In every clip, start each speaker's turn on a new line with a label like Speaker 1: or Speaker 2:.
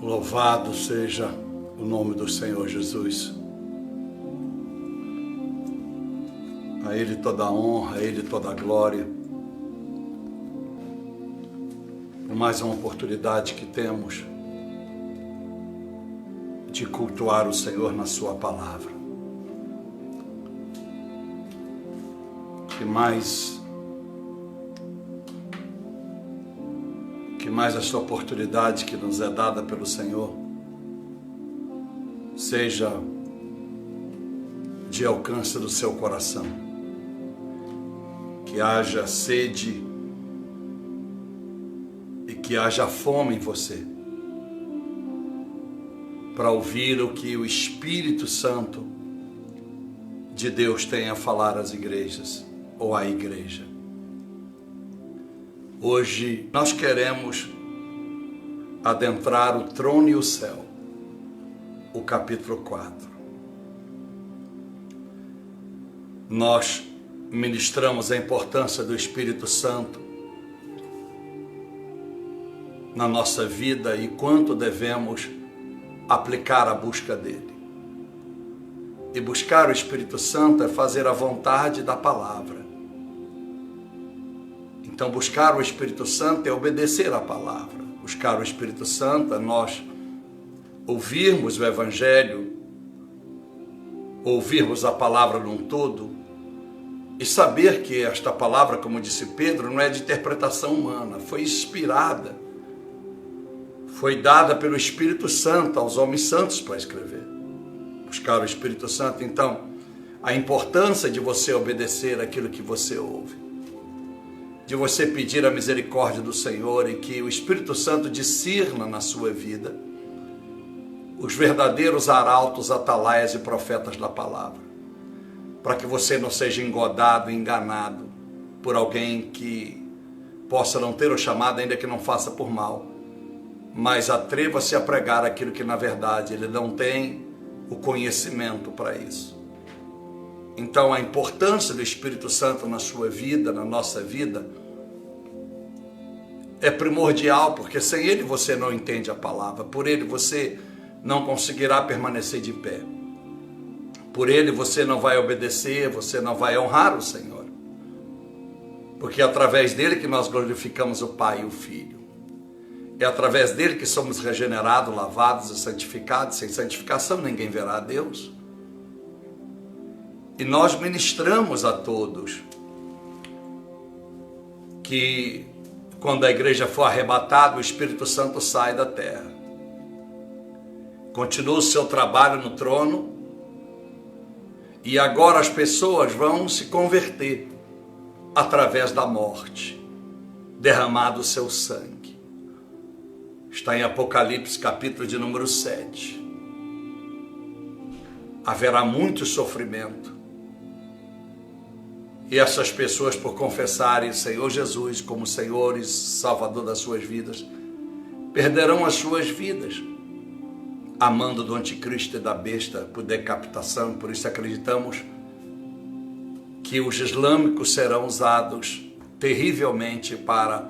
Speaker 1: Louvado seja o nome do Senhor Jesus. A Ele toda a honra, a Ele toda a glória. Por mais uma oportunidade que temos de cultuar o Senhor na Sua palavra. Que mais esta oportunidade que nos é dada pelo Senhor seja de alcance do seu coração. Que haja sede e que haja fome em você para ouvir o que o Espírito Santo de Deus tem a falar às igrejas ou à igreja. Hoje nós queremos adentrar o trono e o céu, o capítulo 4. Nós ministramos a importância do Espírito Santo na nossa vida e quanto devemos aplicar a busca dele. E buscar o Espírito Santo é fazer a vontade da palavra. Então, buscar o Espírito Santo é obedecer à palavra. Buscar o Espírito Santo é nós ouvirmos o Evangelho, ouvirmos a palavra num todo e saber que esta palavra, como disse Pedro, não é de interpretação humana, foi inspirada, foi dada pelo Espírito Santo aos homens santos para escrever. Buscar o Espírito Santo, então, a importância de você obedecer aquilo que você ouve, de você pedir a misericórdia do Senhor e que o Espírito Santo discirna na sua vida os verdadeiros arautos, atalaias e profetas da palavra, para que você não seja engodado, enganado por alguém que possa não ter o chamado, ainda que não faça por mal, mas atreva-se a pregar aquilo que na verdade ele não tem o conhecimento para isso. Então a importância do Espírito Santo na sua vida, na nossa vida, é primordial, porque sem ele você não entende a palavra, por ele você não conseguirá permanecer de pé, por ele você não vai obedecer, você não vai honrar o Senhor, porque é através dele que nós glorificamos o Pai e o Filho, é através dele que somos regenerados, lavados e santificados. Sem santificação ninguém verá a Deus. E nós ministramos a todos que quando a igreja for arrebatada, o Espírito Santo sai da terra. Continua o seu trabalho no trono e agora as pessoas vão se converter através da morte, derramado o seu sangue. Está em Apocalipse, capítulo de número 7. Haverá muito sofrimento. E essas pessoas, por confessarem o Senhor Jesus como Senhor e Salvador das suas vidas, perderão as suas vidas, amando do anticristo e da besta por decapitação. Por isso acreditamos que os islâmicos serão usados terrivelmente para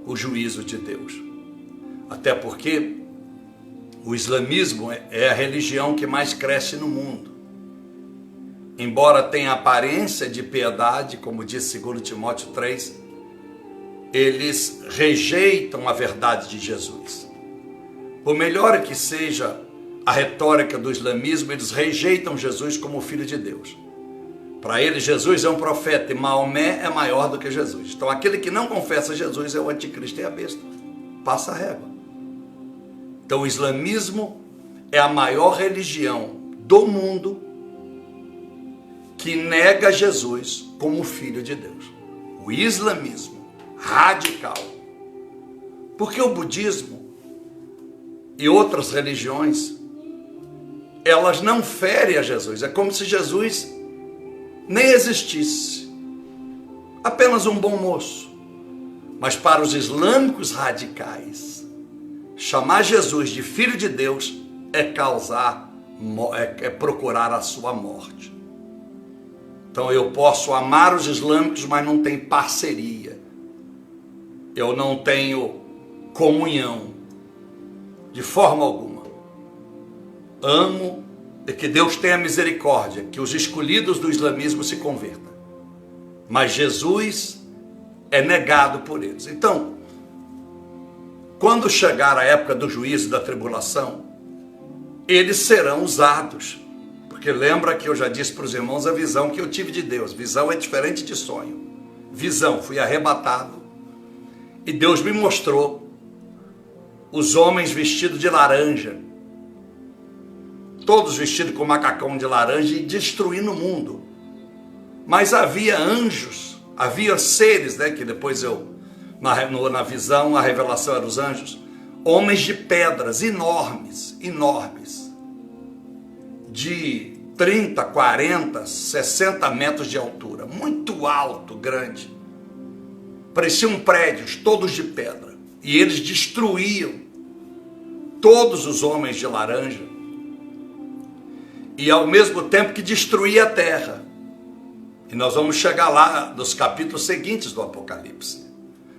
Speaker 1: o juízo de Deus. Até porque o islamismo é a religião que mais cresce no mundo. Embora tenha aparência de piedade, como diz 2 Timóteo 3, eles rejeitam a verdade de Jesus. Por melhor que seja a retórica do islamismo, eles rejeitam Jesus como Filho de Deus. Para eles, Jesus é um profeta e Maomé é maior do que Jesus. Então, aquele que não confessa Jesus é o anticristo e a besta. Passa a régua. Então, o islamismo é a maior religião do mundo que nega Jesus como Filho de Deus. O islamismo radical. Porque o budismo e outras religiões, elas não ferem a Jesus. É como se Jesus nem existisse. Apenas um bom moço. Mas para os islâmicos radicais, chamar Jesus de Filho de Deus é procurar a sua morte. Então eu posso amar os islâmicos, mas não tenho parceria. Eu não tenho comunhão. de forma alguma. Amo e que Deus tenha misericórdia, que os escolhidos do islamismo se convertam. Mas Jesus é negado por eles. Então, quando chegar a época do juízo e da tribulação, eles serão usados. Porque lembra que eu já disse para os irmãos a visão que eu tive de Deus. Visão é diferente de sonho. Visão, fui arrebatado. E Deus me mostrou os homens vestidos de laranja. Todos vestidos com macacão de laranja e destruindo o mundo. Mas havia anjos, havia seres, né, que depois na visão, a revelação era os anjos, homens de pedras enormes, de 30, 40, 60 metros de altura, muito alto, grande. Pareciam prédios, todos de pedra. E eles destruíam todos os homens de laranja. E ao mesmo tempo que destruía a terra. E nós vamos chegar lá nos capítulos seguintes do Apocalipse.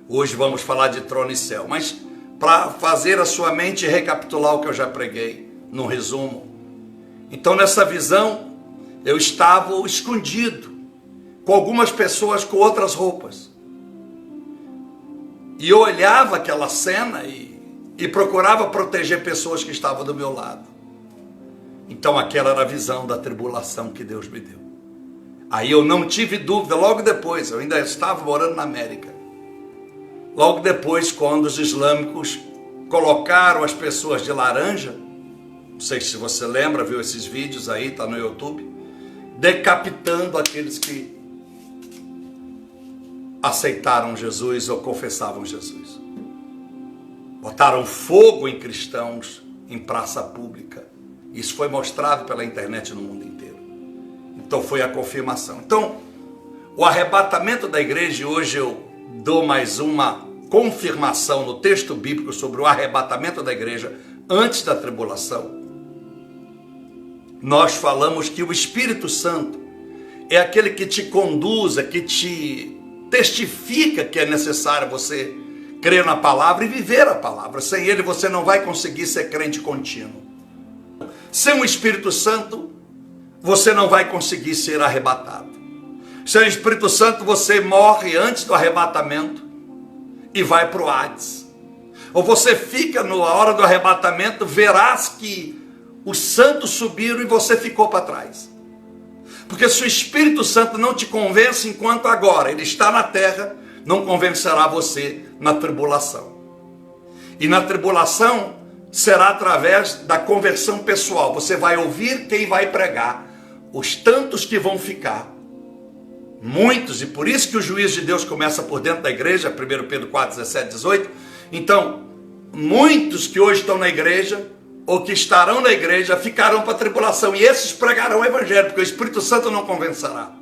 Speaker 1: Hoje vamos falar de trono e céu. Mas para fazer a sua mente recapitular o que eu já preguei, num resumo. Então nessa visão, eu estava escondido, com algumas pessoas com outras roupas. E eu olhava aquela cena e procurava proteger pessoas que estavam do meu lado. Então aquela era a visão da tribulação que Deus me deu. Aí eu não tive dúvida, logo depois, eu ainda estava morando na América. Logo depois, quando os islâmicos colocaram as pessoas de laranja, não sei se você lembra, viu esses vídeos aí, está no YouTube, decapitando aqueles que aceitaram Jesus ou confessavam Jesus. Botaram fogo em cristãos em praça pública. Isso foi mostrado pela internet no mundo inteiro. Então foi a confirmação. Então, o arrebatamento da igreja, e hoje eu dou mais uma confirmação no texto bíblico sobre o arrebatamento da igreja antes da tribulação. Nós falamos que o Espírito Santo é aquele que te conduz, que te testifica que é necessário você crer na palavra e viver a palavra. Sem ele você não vai conseguir ser crente contínuo. Sem o Espírito Santo, você não vai conseguir ser arrebatado. Sem o Espírito Santo, você morre antes do arrebatamento e vai para o Hades. Ou você fica na hora do arrebatamento, verás que os santos subiram e você ficou para trás. Porque se o Espírito Santo não te convence enquanto agora ele está na terra, não convencerá você na tribulação. E na tribulação será através da conversão pessoal. Você vai ouvir quem vai pregar, os tantos que vão ficar. Muitos, e por isso que o juízo de Deus começa por dentro da igreja, 1 Pedro 4, 17, 18. Então, muitos que hoje estão na igreja, ou que estarão na igreja, ficarão para a tribulação, e esses pregarão o evangelho, porque o Espírito Santo não convencerá.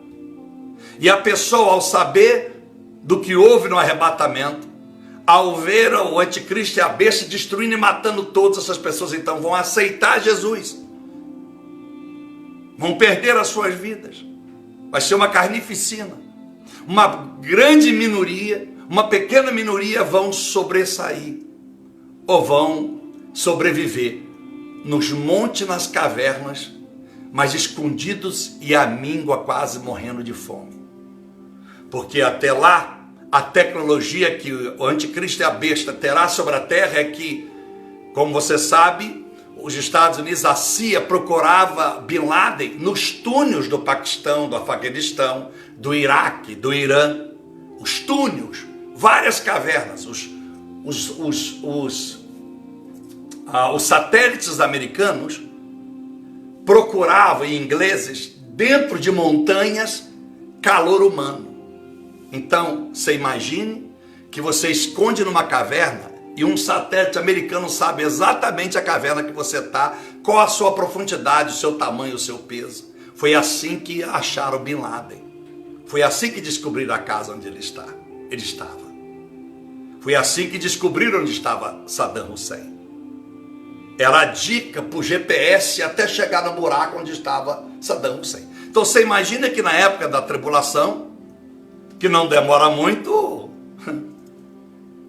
Speaker 1: E a pessoa, ao saber do que houve no arrebatamento, ao ver o anticristo e a besta destruindo e matando todas essas pessoas, então vão aceitar Jesus, vão perder as suas vidas, vai ser uma carnificina. Uma grande minoria, uma pequena minoria vão sobressair, ou vão sobreviver nos montes, nas cavernas, mas escondidos e à míngua, quase morrendo de fome. Porque até lá, a tecnologia que o anticristo e a besta terá sobre a terra é que, como você sabe, os Estados Unidos, a CIA, procurava Bin Laden nos túneis do Paquistão, do Afeganistão, do Iraque, do Irã. Os túneis, várias cavernas, os satélites americanos procuravam, em ingleses, dentro de montanhas, calor humano. Então, você imagine que você esconde numa caverna e um satélite americano sabe exatamente a caverna que você está, qual a sua profundidade, o seu tamanho, o seu peso. Foi assim que acharam Bin Laden. Foi assim que descobriram a casa onde ele estava. Foi assim que descobriram onde estava Saddam Hussein. Era a dica para o GPS até chegar no buraco onde estava Saddam Hussein. Então você imagina que na época da tribulação, que não demora muito,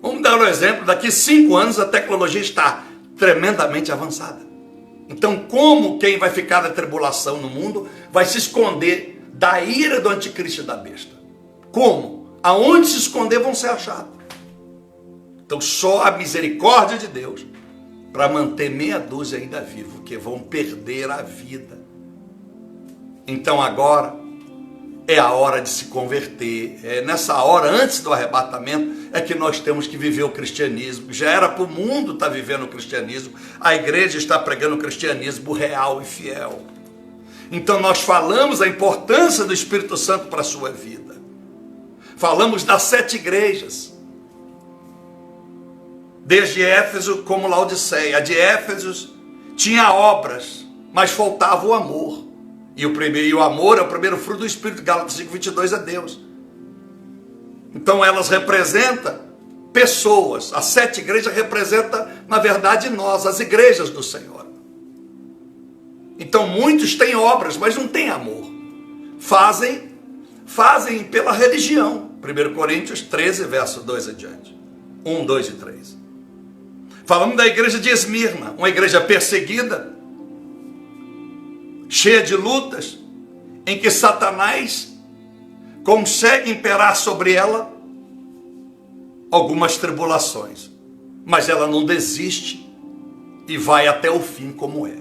Speaker 1: vamos dar um exemplo, daqui 5 anos a tecnologia está tremendamente avançada. Então, como quem vai ficar na tribulação no mundo vai se esconder da ira do anticristo e da besta? Como? Aonde se esconder vão ser achados. Então, só a misericórdia de Deus para manter meia dúzia ainda vivo, que vão perder a vida. Então, agora é a hora de se converter. É nessa hora, antes do arrebatamento, é que nós temos que viver o cristianismo. Já era para o mundo estar vivendo o cristianismo. A igreja está pregando o cristianismo real e fiel. Então nós falamos a importância do Espírito Santo para a sua vida. Falamos das 7 igrejas. Desde Éfeso como Laodiceia. A de Éfeso tinha obras, mas faltava o amor. E o amor é o primeiro fruto do Espírito. Gálatas 5:22 é Deus. Então elas representam pessoas. As 7 igrejas representam, na verdade, nós, as igrejas do Senhor. Então muitos têm obras, mas não têm amor. Fazem pela religião. 1 Coríntios 13, verso 2 adiante. 1, 2 e 3. Falamos da igreja de Esmirna, uma igreja perseguida, cheia de lutas, em que Satanás consegue imperar sobre ela algumas tribulações, mas ela não desiste e vai até o fim como é.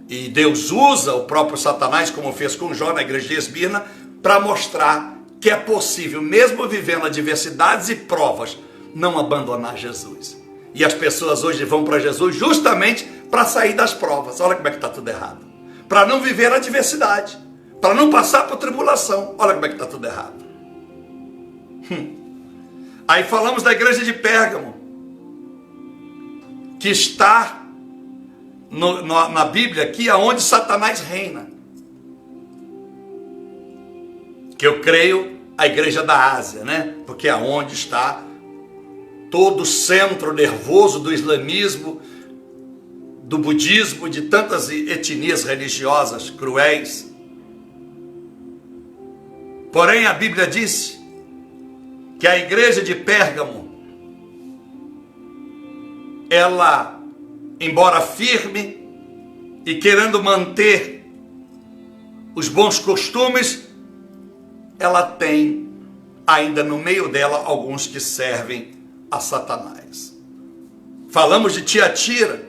Speaker 1: E Deus usa o próprio Satanás, como fez com Jó na igreja de Esmirna, para mostrar que é possível, mesmo vivendo adversidades e provas, não abandonar Jesus. E as pessoas hoje vão para Jesus justamente para sair das provas. Olha como é que está tudo errado. Para não viver a adversidade. Para não passar por tribulação. Olha como é que está tudo errado. Aí falamos da igreja de Pérgamo, que está na Bíblia aqui, aonde Satanás reina. Que eu creio a igreja da Ásia, né? Porque é aonde está todo o centro nervoso do islamismo, do budismo, de tantas etnias religiosas cruéis. Porém, a Bíblia diz que a igreja de Pérgamo, ela, embora firme e querendo manter os bons costumes, ela tem ainda no meio dela alguns que servem a Satanás. Falamos de Tiatira,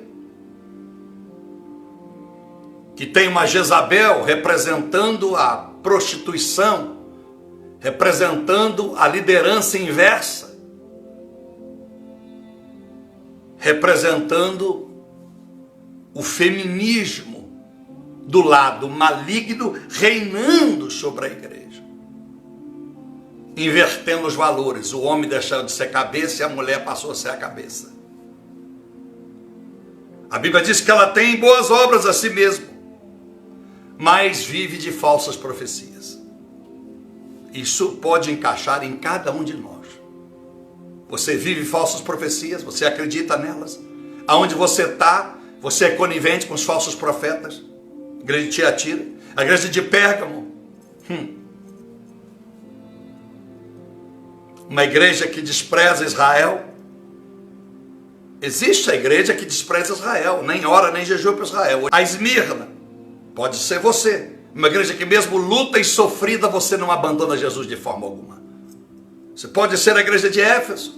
Speaker 1: que tem uma Jezabel representando a prostituição, representando a liderança inversa, representando o feminismo do lado maligno reinando sobre a igreja, invertendo os valores. O homem deixou de ser cabeça e a mulher passou a ser a cabeça. A Bíblia diz que ela tem boas obras a si mesma, mas vive de falsas profecias. Isso pode encaixar em cada um de nós. Você vive falsas profecias, você acredita nelas. Aonde você está, você é conivente com os falsos profetas. A igreja de Tiatira, a igreja de Pérgamo, uma igreja que despreza Israel. Existe a igreja que despreza Israel, nem ora nem jejua para Israel. A Esmirna, pode ser você, uma igreja que mesmo luta e sofrida, você não abandona Jesus de forma alguma. Você pode ser a igreja de Éfeso,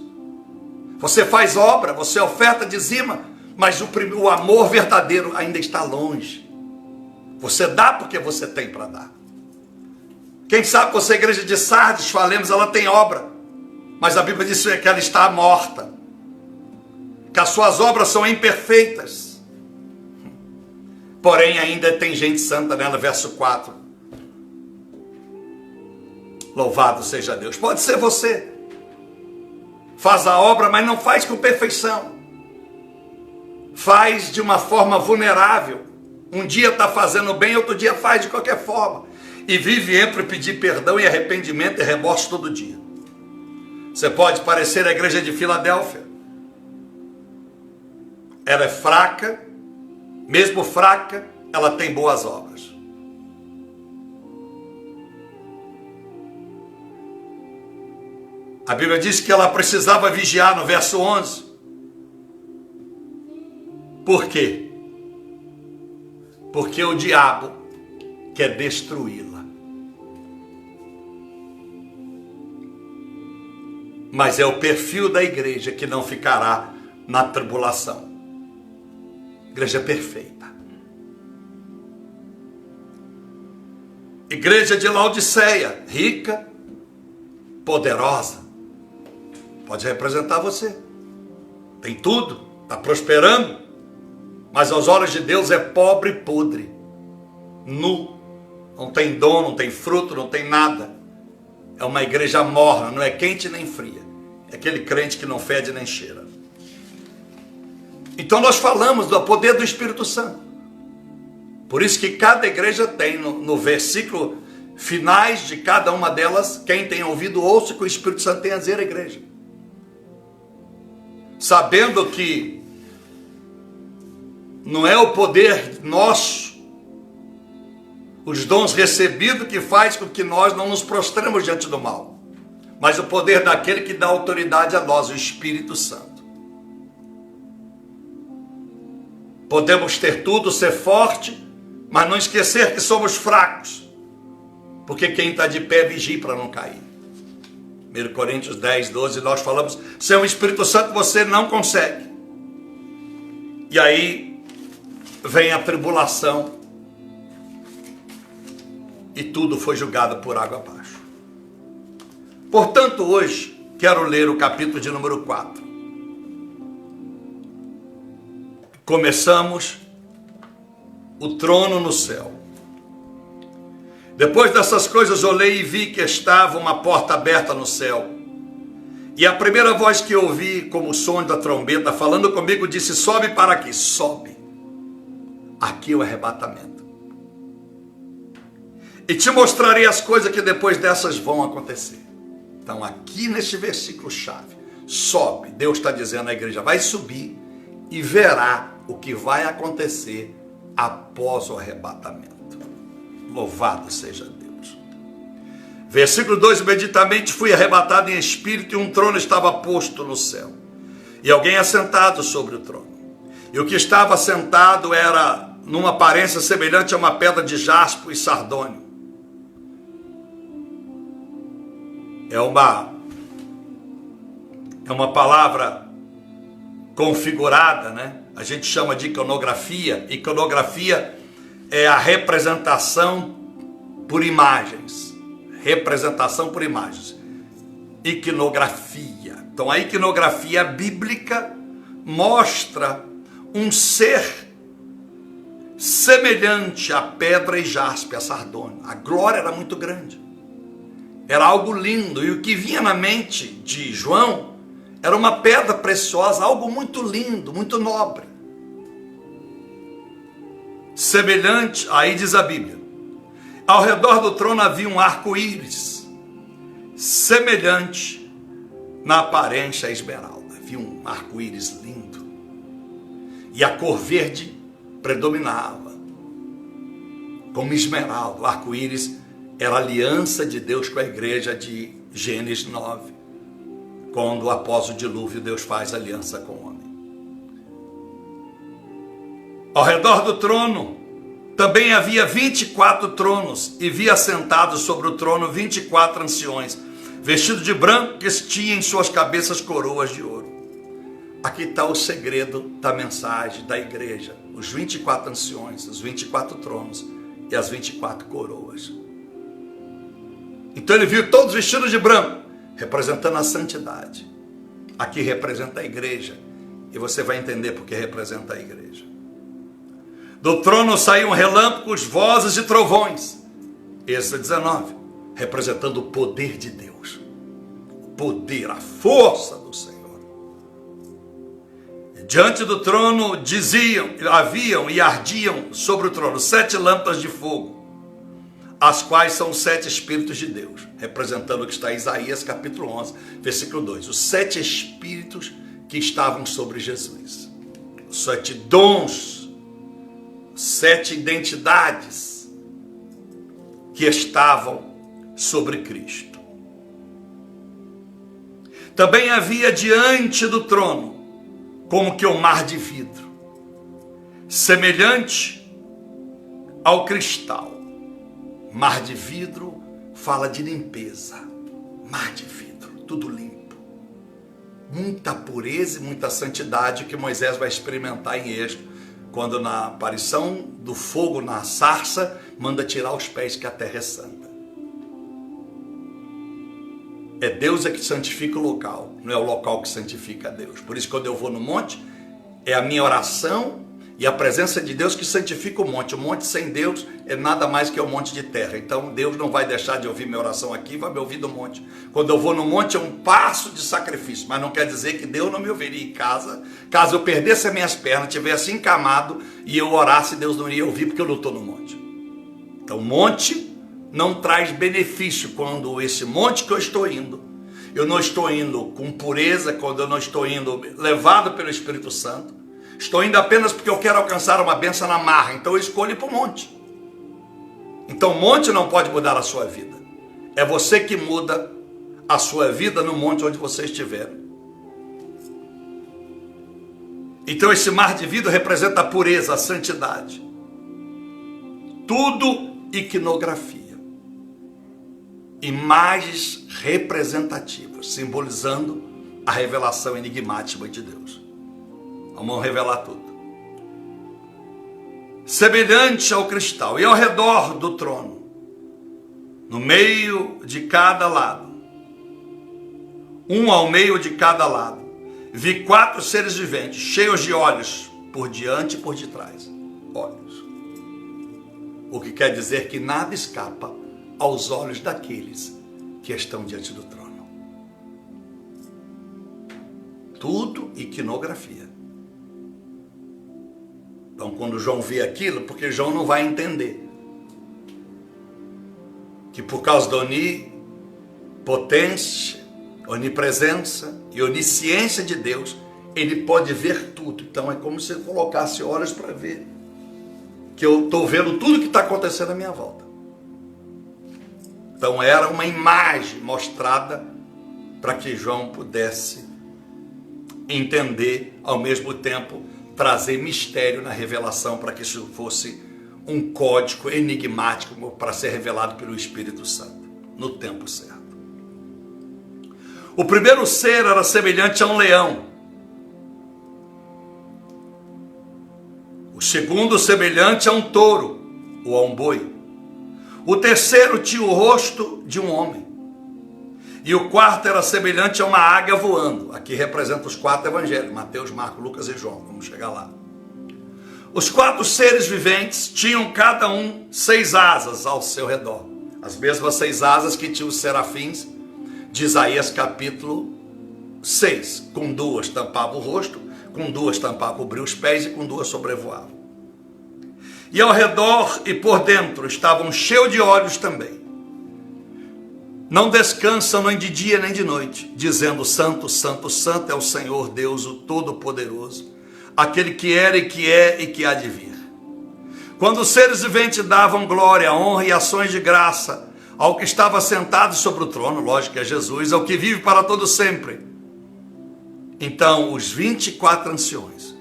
Speaker 1: você faz obra, você oferta, dizima, mas o amor verdadeiro ainda está longe. Você dá porque você tem para dar. Quem sabe você é a igreja de Sardes, falemos, ela tem obra, mas a Bíblia diz que ela está morta, que as suas obras são imperfeitas. Porém, ainda tem gente santa nela, verso 4. Louvado seja Deus. Pode ser você. Faz a obra, mas não faz com perfeição. Faz de uma forma vulnerável. Um dia está fazendo bem, outro dia faz de qualquer forma. E vive entre pedir perdão e arrependimento e remorso todo dia. Você pode parecer a igreja de Filadélfia. Ela é fraca, mesmo fraca, ela tem boas obras. A Bíblia diz que ela precisava vigiar no verso 11. Por quê? Porque o diabo quer destruí-la. Mas é o perfil da igreja que não ficará na tribulação. Igreja perfeita. Igreja de Laodiceia, rica, poderosa. Pode representar você. Tem tudo, está prosperando. Mas aos olhos de Deus é pobre e podre. Nu. Não tem dom, não tem fruto, não tem nada. É uma igreja morna, não é quente nem fria. É aquele crente que não fede nem cheira. Então nós falamos do poder do Espírito Santo. Por isso que cada igreja tem no versículo finais de cada uma delas, quem tem ouvido, ouça o que o Espírito Santo tem a dizer à igreja. Sabendo que não é o poder nosso, os dons recebidos que faz com que nós não nos prostremos diante do mal, mas o poder daquele que dá autoridade a nós, o Espírito Santo. Podemos ter tudo, ser forte, mas não esquecer que somos fracos, porque quem está de pé vigia para não cair. 1 Coríntios 10, 12, nós falamos, sem o Espírito Santo você não consegue. E aí vem a tribulação, e tudo foi julgado por água abaixo. Portanto, hoje, quero ler o capítulo de número 4. Começamos o trono no céu. Depois dessas coisas, olhei e vi que estava uma porta aberta no céu. E a primeira voz que ouvi, como o som da trombeta, falando comigo, disse, sobe para aqui, sobe. Aqui é o arrebatamento. E te mostrarei as coisas que depois dessas vão acontecer. Então aqui neste versículo chave, sobe, Deus está dizendo à igreja, vai subir e verá o que vai acontecer após o arrebatamento. Louvado seja Deus. Versículo 2, imediatamente fui arrebatado em espírito e um trono estava posto no céu. E alguém assentado sobre o trono. E o que estava sentado era numa aparência semelhante a uma pedra de jaspe e sardônio. É uma palavra configurada, né? A gente chama de iconografia. Iconografia é a representação por imagens. Representação por imagens. Iconografia. Então a iconografia bíblica mostra um ser semelhante à pedra e jaspe, a sardônio. A glória era muito grande. Era algo lindo. E o que vinha na mente de João era uma pedra preciosa, algo muito lindo, muito nobre. Semelhante, aí diz a Bíblia, ao redor do trono havia um arco-íris, semelhante na aparência a esmeralda. Havia um arco-íris lindo. E a cor verde predominava, como esmeralda. O arco-íris era a aliança de Deus com a igreja de Gênesis 9. Quando após o dilúvio Deus faz aliança com o homem. Ao redor do trono também havia 24 tronos, e vi assentados sobre o trono 24 anciões, vestidos de branco, que tinham em suas cabeças coroas de ouro. Aqui está o segredo da mensagem da igreja. Os 24 anciões, os 24 tronos e as 24 coroas. Então ele viu todos vestidos de branco, representando a santidade. Aqui representa a igreja. E você vai entender porque representa a igreja. Do trono saíam relâmpagos, vozes e trovões. Êxodo 19, representando o poder de Deus. O poder, a força do Senhor. Diante do trono haviam e ardiam sobre o trono 7 lâmpadas de fogo, as quais são os 7 Espíritos de Deus, representando o que está em Isaías capítulo 11, versículo 2. Os 7 Espíritos que estavam sobre Jesus. Os 7 dons, 7 identidades que estavam sobre Cristo. Também havia diante do trono, como que um mar de vidro. semelhante ao cristal. Mar de vidro fala de limpeza. Mar de vidro, tudo limpo. Muita pureza e muita santidade que Moisés vai experimentar em Êxodo, quando na aparição do fogo na sarça, manda tirar os pés que a terra é santa. É Deus que santifica o local, não é o local que santifica a Deus. Por isso, quando eu vou no monte, é a minha oração e a presença de Deus que santifica o monte. O monte sem Deus é nada mais que um monte de terra. Então Deus não vai deixar de ouvir minha oração aqui, vai me ouvir do monte. Quando eu vou no monte é um passo de sacrifício, mas não quer dizer que Deus não me ouviria em casa. Caso eu perdesse as minhas pernas, tivesse encamado e eu orasse, Deus não iria ouvir porque eu não estou no monte. Então o monte não traz benefício quando esse monte que eu estou indo, eu não estou indo com pureza, quando eu não estou indo levado pelo Espírito Santo, estou indo apenas porque eu quero alcançar uma bênção na marra, então eu escolho ir para o monte. Então o monte não pode mudar a sua vida, é você que muda a sua vida no monte onde você estiver. Então esse mar de vidro representa a pureza, a santidade, tudo iconografia. Imagens representativas, simbolizando a revelação enigmática de Deus. Vamos revelar tudo. Semelhante ao cristal, e ao redor do trono, no meio de cada lado, um ao meio de cada lado, vi 4 seres viventes, cheios de olhos, por diante e por detrás. Olhos. O que quer dizer que nada escapa aos olhos daqueles que estão diante do trono. Tudo iconografia. Então, quando João vê aquilo, porque João não vai entender que por causa da onipotência, onipresença e onisciência de Deus, ele pode ver tudo. Então, é como se ele colocasse olhos para ver que eu estou vendo tudo que está acontecendo à minha volta. Então era uma imagem mostrada para que João pudesse entender, ao mesmo tempo trazer mistério na revelação, para que isso fosse um código enigmático para ser revelado pelo Espírito Santo, no tempo certo. O primeiro ser era semelhante a um leão. O segundo semelhante a um touro ou a um boi. O terceiro tinha o rosto de um homem. E o quarto era semelhante a uma águia voando. Aqui representa os 4 evangelhos, Mateus, Marcos, Lucas e João. Vamos chegar lá. Os 4 seres viventes tinham cada um 6 asas ao seu redor. As mesmas 6 asas que tinham os serafins de Isaías capítulo 6. Com 2 tampava o rosto, com 2 tampava, cobria os pés e com 2 sobrevoava. E ao redor e por dentro estavam cheios de olhos também. Não descansam nem de dia nem de noite, dizendo: Santo, Santo, Santo é o Senhor Deus, o Todo-Poderoso, aquele que era e que é e que há de vir. Quando os seres viventes davam glória, honra e ações de graça ao que estava sentado sobre o trono, lógico que é Jesus, ao que vive para todo sempre, então os 24 anciões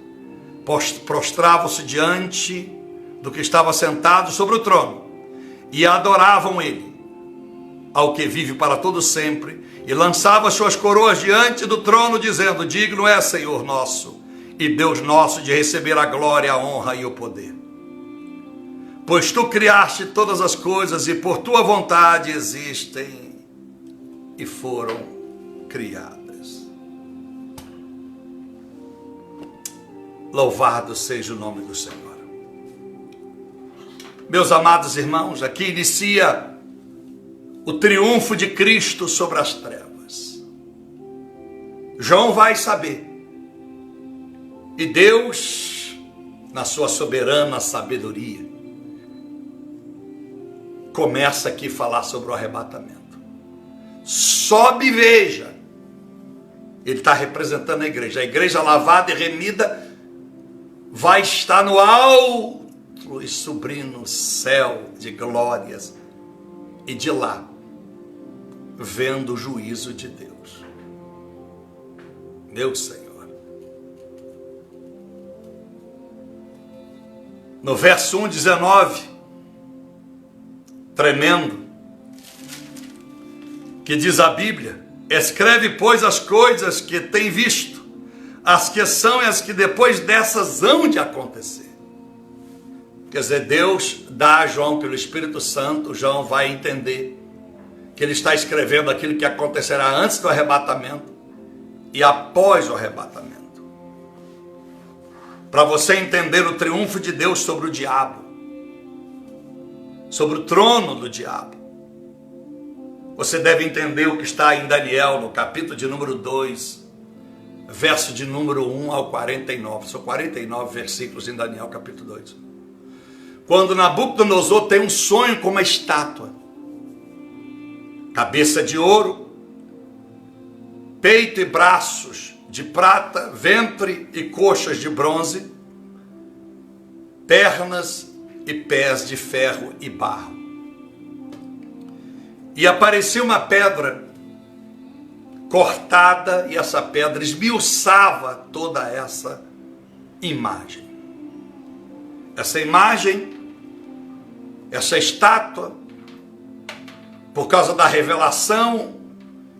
Speaker 1: prostravam-se diante do que estava sentado sobre o trono e adoravam ele, ao que vive para todo sempre, e lançava suas coroas diante do trono, dizendo: digno é, Senhor nosso e Deus nosso, de receber a glória, a honra e o poder, pois tu criaste todas as coisas e por tua vontade existem e foram criadas. Louvado seja o nome do Senhor. Meus amados irmãos, aqui inicia o triunfo de Cristo sobre as trevas. João vai saber. E Deus, na sua soberana sabedoria, começa aqui a falar sobre o arrebatamento. Sobe e veja. Ele está representando a igreja lavada e remida vai estar no alto e subindo no céu de glórias, e de lá vendo o juízo de Deus. Meu Senhor, No verso 1:19, tremendo, que diz a Bíblia: escreve, pois, as coisas que tem visto, as que são e as que depois dessas hão de acontecer. Quer dizer, Deus dá a João pelo Espírito Santo. João vai entender que ele está escrevendo aquilo que acontecerá antes do arrebatamento e após o arrebatamento. Para você entender o triunfo de Deus sobre o diabo, sobre o trono do diabo, você deve entender o que está em Daniel, no capítulo de número 2, verso de número 1 ao 49. São 49 versículos em Daniel, capítulo 2. Quando Nabucodonosor tem um sonho com uma estátua, cabeça de ouro, peito e braços de prata, ventre e coxas de bronze, pernas e pés de ferro e barro. E aparecia uma pedra cortada, e essa pedra esmiuçava toda essa imagem. Essa imagem, essa estátua, por causa da revelação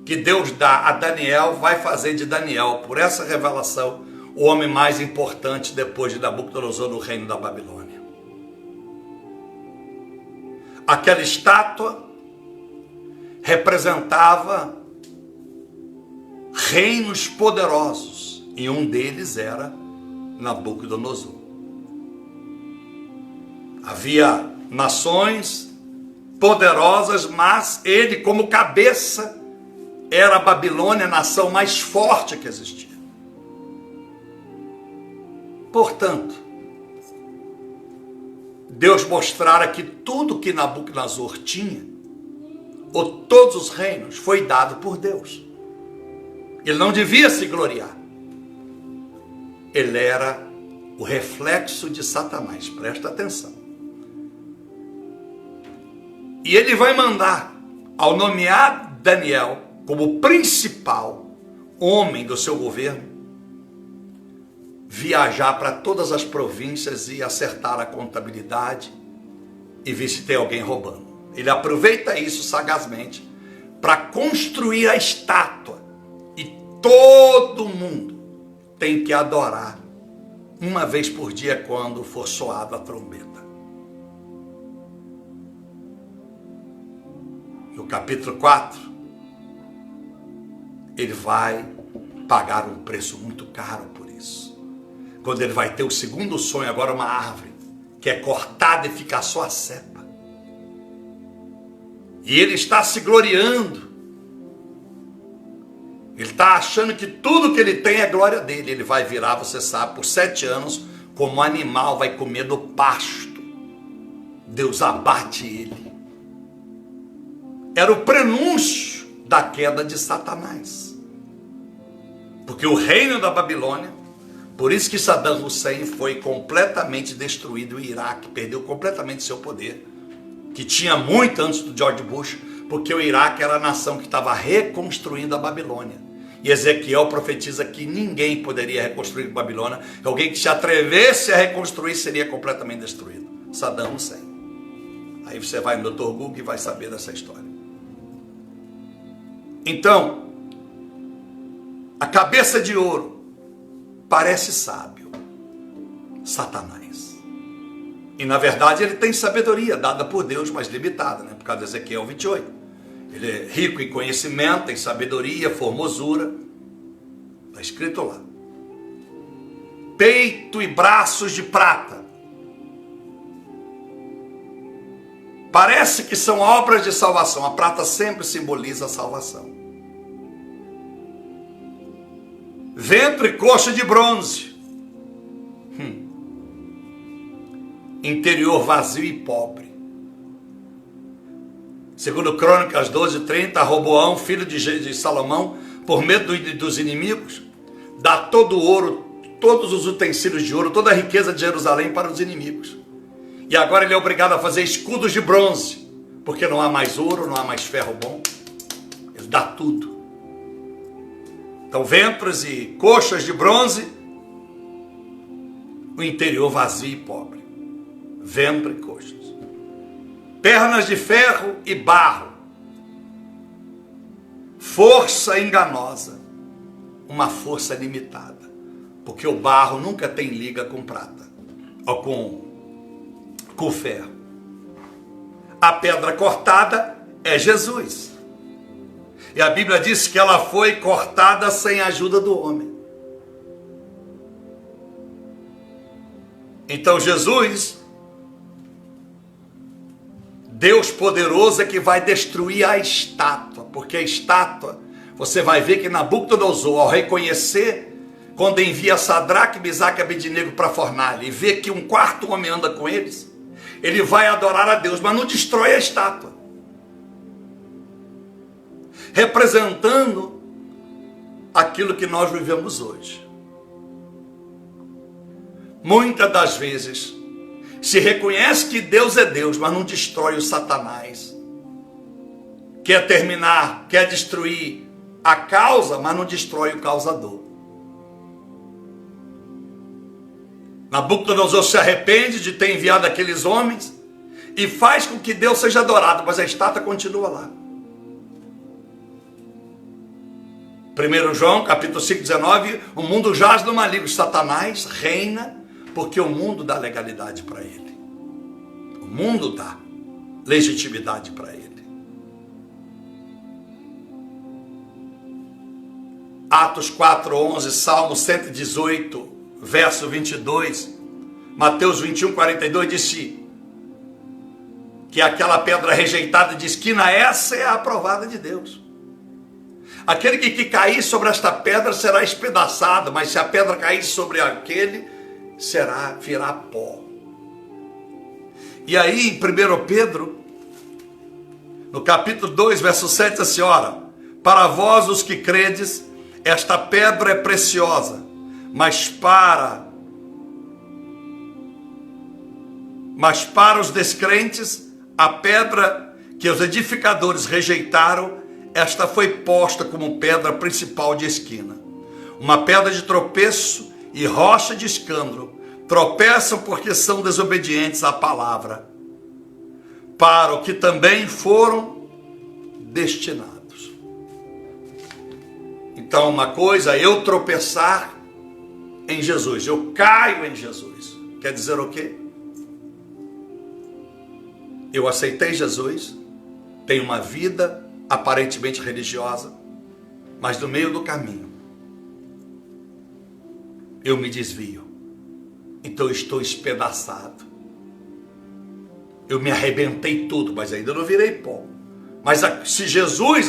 Speaker 1: que Deus dá a Daniel, vai fazer de Daniel, por essa revelação, o homem mais importante depois de Nabucodonosor no reino da Babilônia. Aquela estátua representava reinos poderosos, e um deles era Nabucodonosor. Havia nações poderosas, mas ele, como cabeça, era a Babilônia, a nação mais forte que existia. Portanto, Deus mostrara que tudo que Nabucodonosor tinha, ou todos os reinos, foi dado por Deus. Ele não devia se gloriar. Ele era o reflexo de Satanás, presta atenção. E ele vai mandar, ao nomear Daniel como principal homem do seu governo, viajar para todas as províncias e acertar a contabilidade e ver se tem alguém roubando. Ele aproveita isso sagazmente para construir a estátua, e todo mundo tem que adorar uma vez por dia quando for soada a trombeta. No capítulo 4, ele vai pagar um preço muito caro por isso. Quando ele vai ter o segundo sonho, agora uma árvore que é cortada e fica só a cepa. E ele está se gloriando. Ele está achando que tudo que ele tem é glória dele. Ele vai virar, você sabe, por 7 anos, como animal vai comer do pasto. Deus abate ele. Era o prenúncio da queda de Satanás. Porque o reino da Babilônia, por isso que Saddam Hussein foi completamente destruído, o Iraque perdeu completamente seu poder, que tinha muito antes do George Bush, porque o Iraque era a nação que estava reconstruindo a Babilônia. E Ezequiel profetiza que ninguém poderia reconstruir a Babilônia, que alguém que se atrevesse a reconstruir seria completamente destruído. Saddam Hussein. Aí você vai no Dr. Google e vai saber dessa história. Então, a cabeça de ouro parece sábio, Satanás. E na verdade ele tem sabedoria dada por Deus, mas limitada, né? Por causa de Ezequiel 28. Ele é rico em conhecimento, em sabedoria, formosura. Está escrito lá. Peito e braços de prata. Parece que são obras de salvação. A prata sempre simboliza a salvação. Ventre e coxa de bronze. Interior vazio e pobre. Segundo Crônicas 12:30, Roboão, filho de Salomão, por medo dos inimigos, dá todo o ouro, todos os utensílios de ouro, toda a riqueza de Jerusalém para os inimigos. E agora ele é obrigado a fazer escudos de bronze, porque não há mais ouro, não há mais ferro bom. Ele dá tudo. Então, ventros e coxas de bronze, o interior vazio e pobre. ventre e coxas. Pernas de ferro e barro. Força enganosa. Uma força limitada. Porque o barro nunca tem liga com prata. Ou com ferro. A pedra cortada é Jesus. E a Bíblia diz que ela foi cortada sem a ajuda do homem. Então Jesus, Deus poderoso, é que vai destruir a estátua. Porque a estátua, você vai ver que Nabucodonosor, ao reconhecer, quando envia Sadraque, Mesaque e Abednego para a fornalha, e vê que um quarto homem anda com eles, ele vai adorar a Deus, mas não destrói a estátua. Representando aquilo que nós vivemos hoje. Muitas das vezes se reconhece que Deus é Deus, mas não destrói o Satanás. Quer terminar, quer destruir a causa, mas não destrói o causador. Nabucodonosor se arrepende de ter enviado aqueles homens e faz com que Deus seja adorado, mas a estátua continua lá. 1 João, capítulo 5, 19, o mundo jaz no maligno, Satanás reina, porque o mundo dá legalidade para ele. O mundo dá legitimidade para ele. Atos 4, 11, Salmo 118, verso 22, Mateus 21, 42, disse que aquela pedra rejeitada de esquina, essa é a aprovada de Deus. Aquele que cair sobre esta pedra será espedaçado, mas se a pedra cair sobre aquele, virá pó. E aí, em 1 Pedro, no capítulo 2, verso 7, assim, ora, para vós os que credes, esta pedra é preciosa, mas para os descrentes, a pedra que os edificadores rejeitaram, esta foi posta como pedra principal de esquina, uma pedra de tropeço e rocha de escândalo. Tropeçam porque são desobedientes à palavra, para o que também foram destinados. Então, uma coisa é eu tropeçar em Jesus, eu caio em Jesus. Quer dizer o quê? Eu aceitei Jesus, tenho uma vida aparentemente religiosa, mas no meio do caminho eu me desvio, então eu estou espedaçado, eu me arrebentei tudo, mas ainda não virei pó. Mas se Jesus,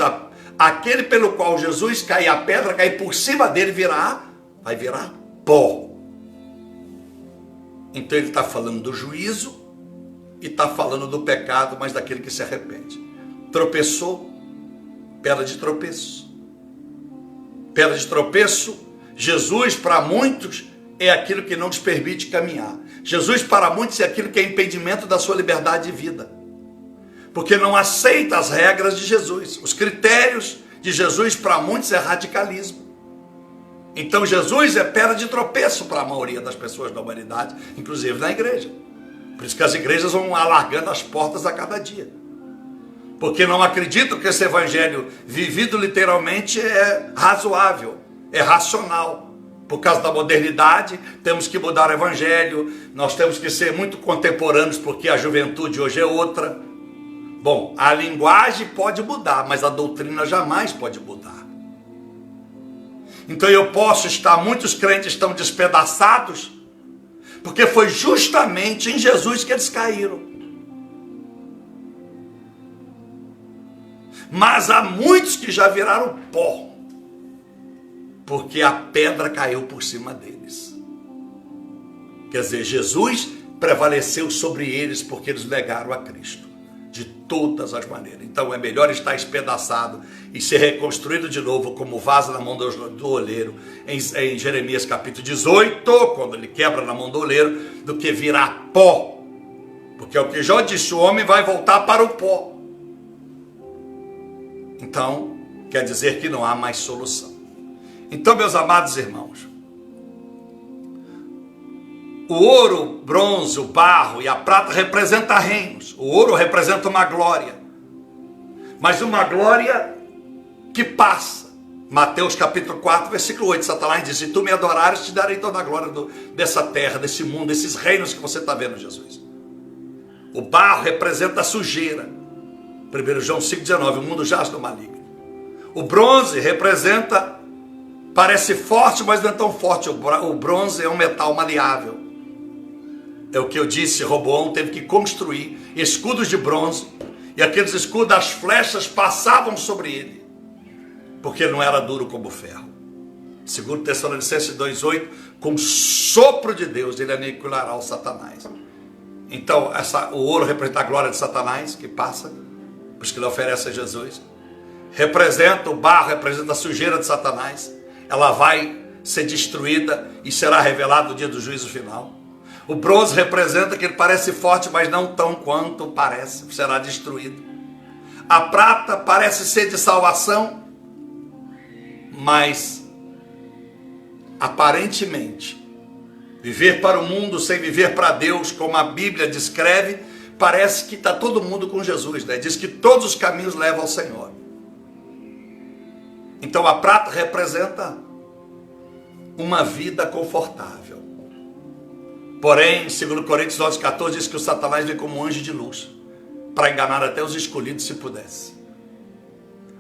Speaker 1: aquele pelo qual Jesus cair, a pedra cair por cima dele, vai virar pó. Então ele está falando do juízo e está falando do pecado, mas daquele que se arrepende. Tropeçou, pedra de tropeço. Pedra de tropeço, Jesus para muitos é aquilo que não nos permite caminhar. Jesus para muitos é aquilo que é impedimento da sua liberdade de vida. Porque não aceita as regras de Jesus. Os critérios de Jesus para muitos é radicalismo. Então Jesus é pedra de tropeço para a maioria das pessoas da humanidade, inclusive na igreja. Por isso que as igrejas vão alargando as portas a cada dia. Porque não acreditam que esse evangelho vivido literalmente é razoável, é racional. Por causa da modernidade, temos que mudar o evangelho, nós temos que ser muito contemporâneos, porque a juventude hoje é outra. Bom, a linguagem pode mudar, mas a doutrina jamais pode mudar. Então muitos crentes estão despedaçados, porque foi justamente em Jesus que eles caíram. Mas há muitos que já viraram pó, porque a pedra caiu por cima deles. Quer dizer, Jesus prevaleceu sobre eles porque eles negaram a Cristo, de todas as maneiras. Então é melhor estar espedaçado e ser reconstruído de novo como vaso na mão do oleiro, em Jeremias capítulo 18, quando ele quebra na mão do oleiro, do que virar pó. Porque é o que Jó disse, o homem vai voltar para o pó. Então, quer dizer que não há mais solução. Então, meus amados irmãos, O ouro, o bronze, o barro e a prata representam reinos. O ouro representa uma glória, mas uma glória que passa. Mateus capítulo 4, versículo 8, Satanás diz: se tu me adorares, te darei toda a glória dessa terra, desse mundo, desses reinos que você está vendo, Jesus. O barro representa a sujeira. 1 João 5,19, o mundo jaz do maligno. O bronze representa, parece forte, mas não é tão forte. O bronze é um metal maleável. É o que eu disse, Roboão teve que construir escudos de bronze, e aqueles escudos, as flechas passavam sobre ele, porque ele não era duro como o ferro. 2 Tessalonicenses 2,8, com o sopro de Deus ele aniquilará o Satanás. Então o ouro representa a glória de Satanás, que passa, por isso que ele oferece a Jesus. Representa, o barro representa a sujeira de Satanás, ela vai ser destruída e será revelada no dia do juízo final. O bronze representa que ele parece forte, mas não tão quanto parece, será destruído. A prata parece ser de salvação, mas aparentemente viver para o mundo sem viver para Deus, como a Bíblia descreve, parece que está todo mundo com Jesus, né? Diz que todos os caminhos levam ao Senhor. Então a prata representa uma vida confortável. Porém, 2 Coríntios 11,14 diz que o Satanás vem como um anjo de luz, para enganar até os escolhidos se pudesse.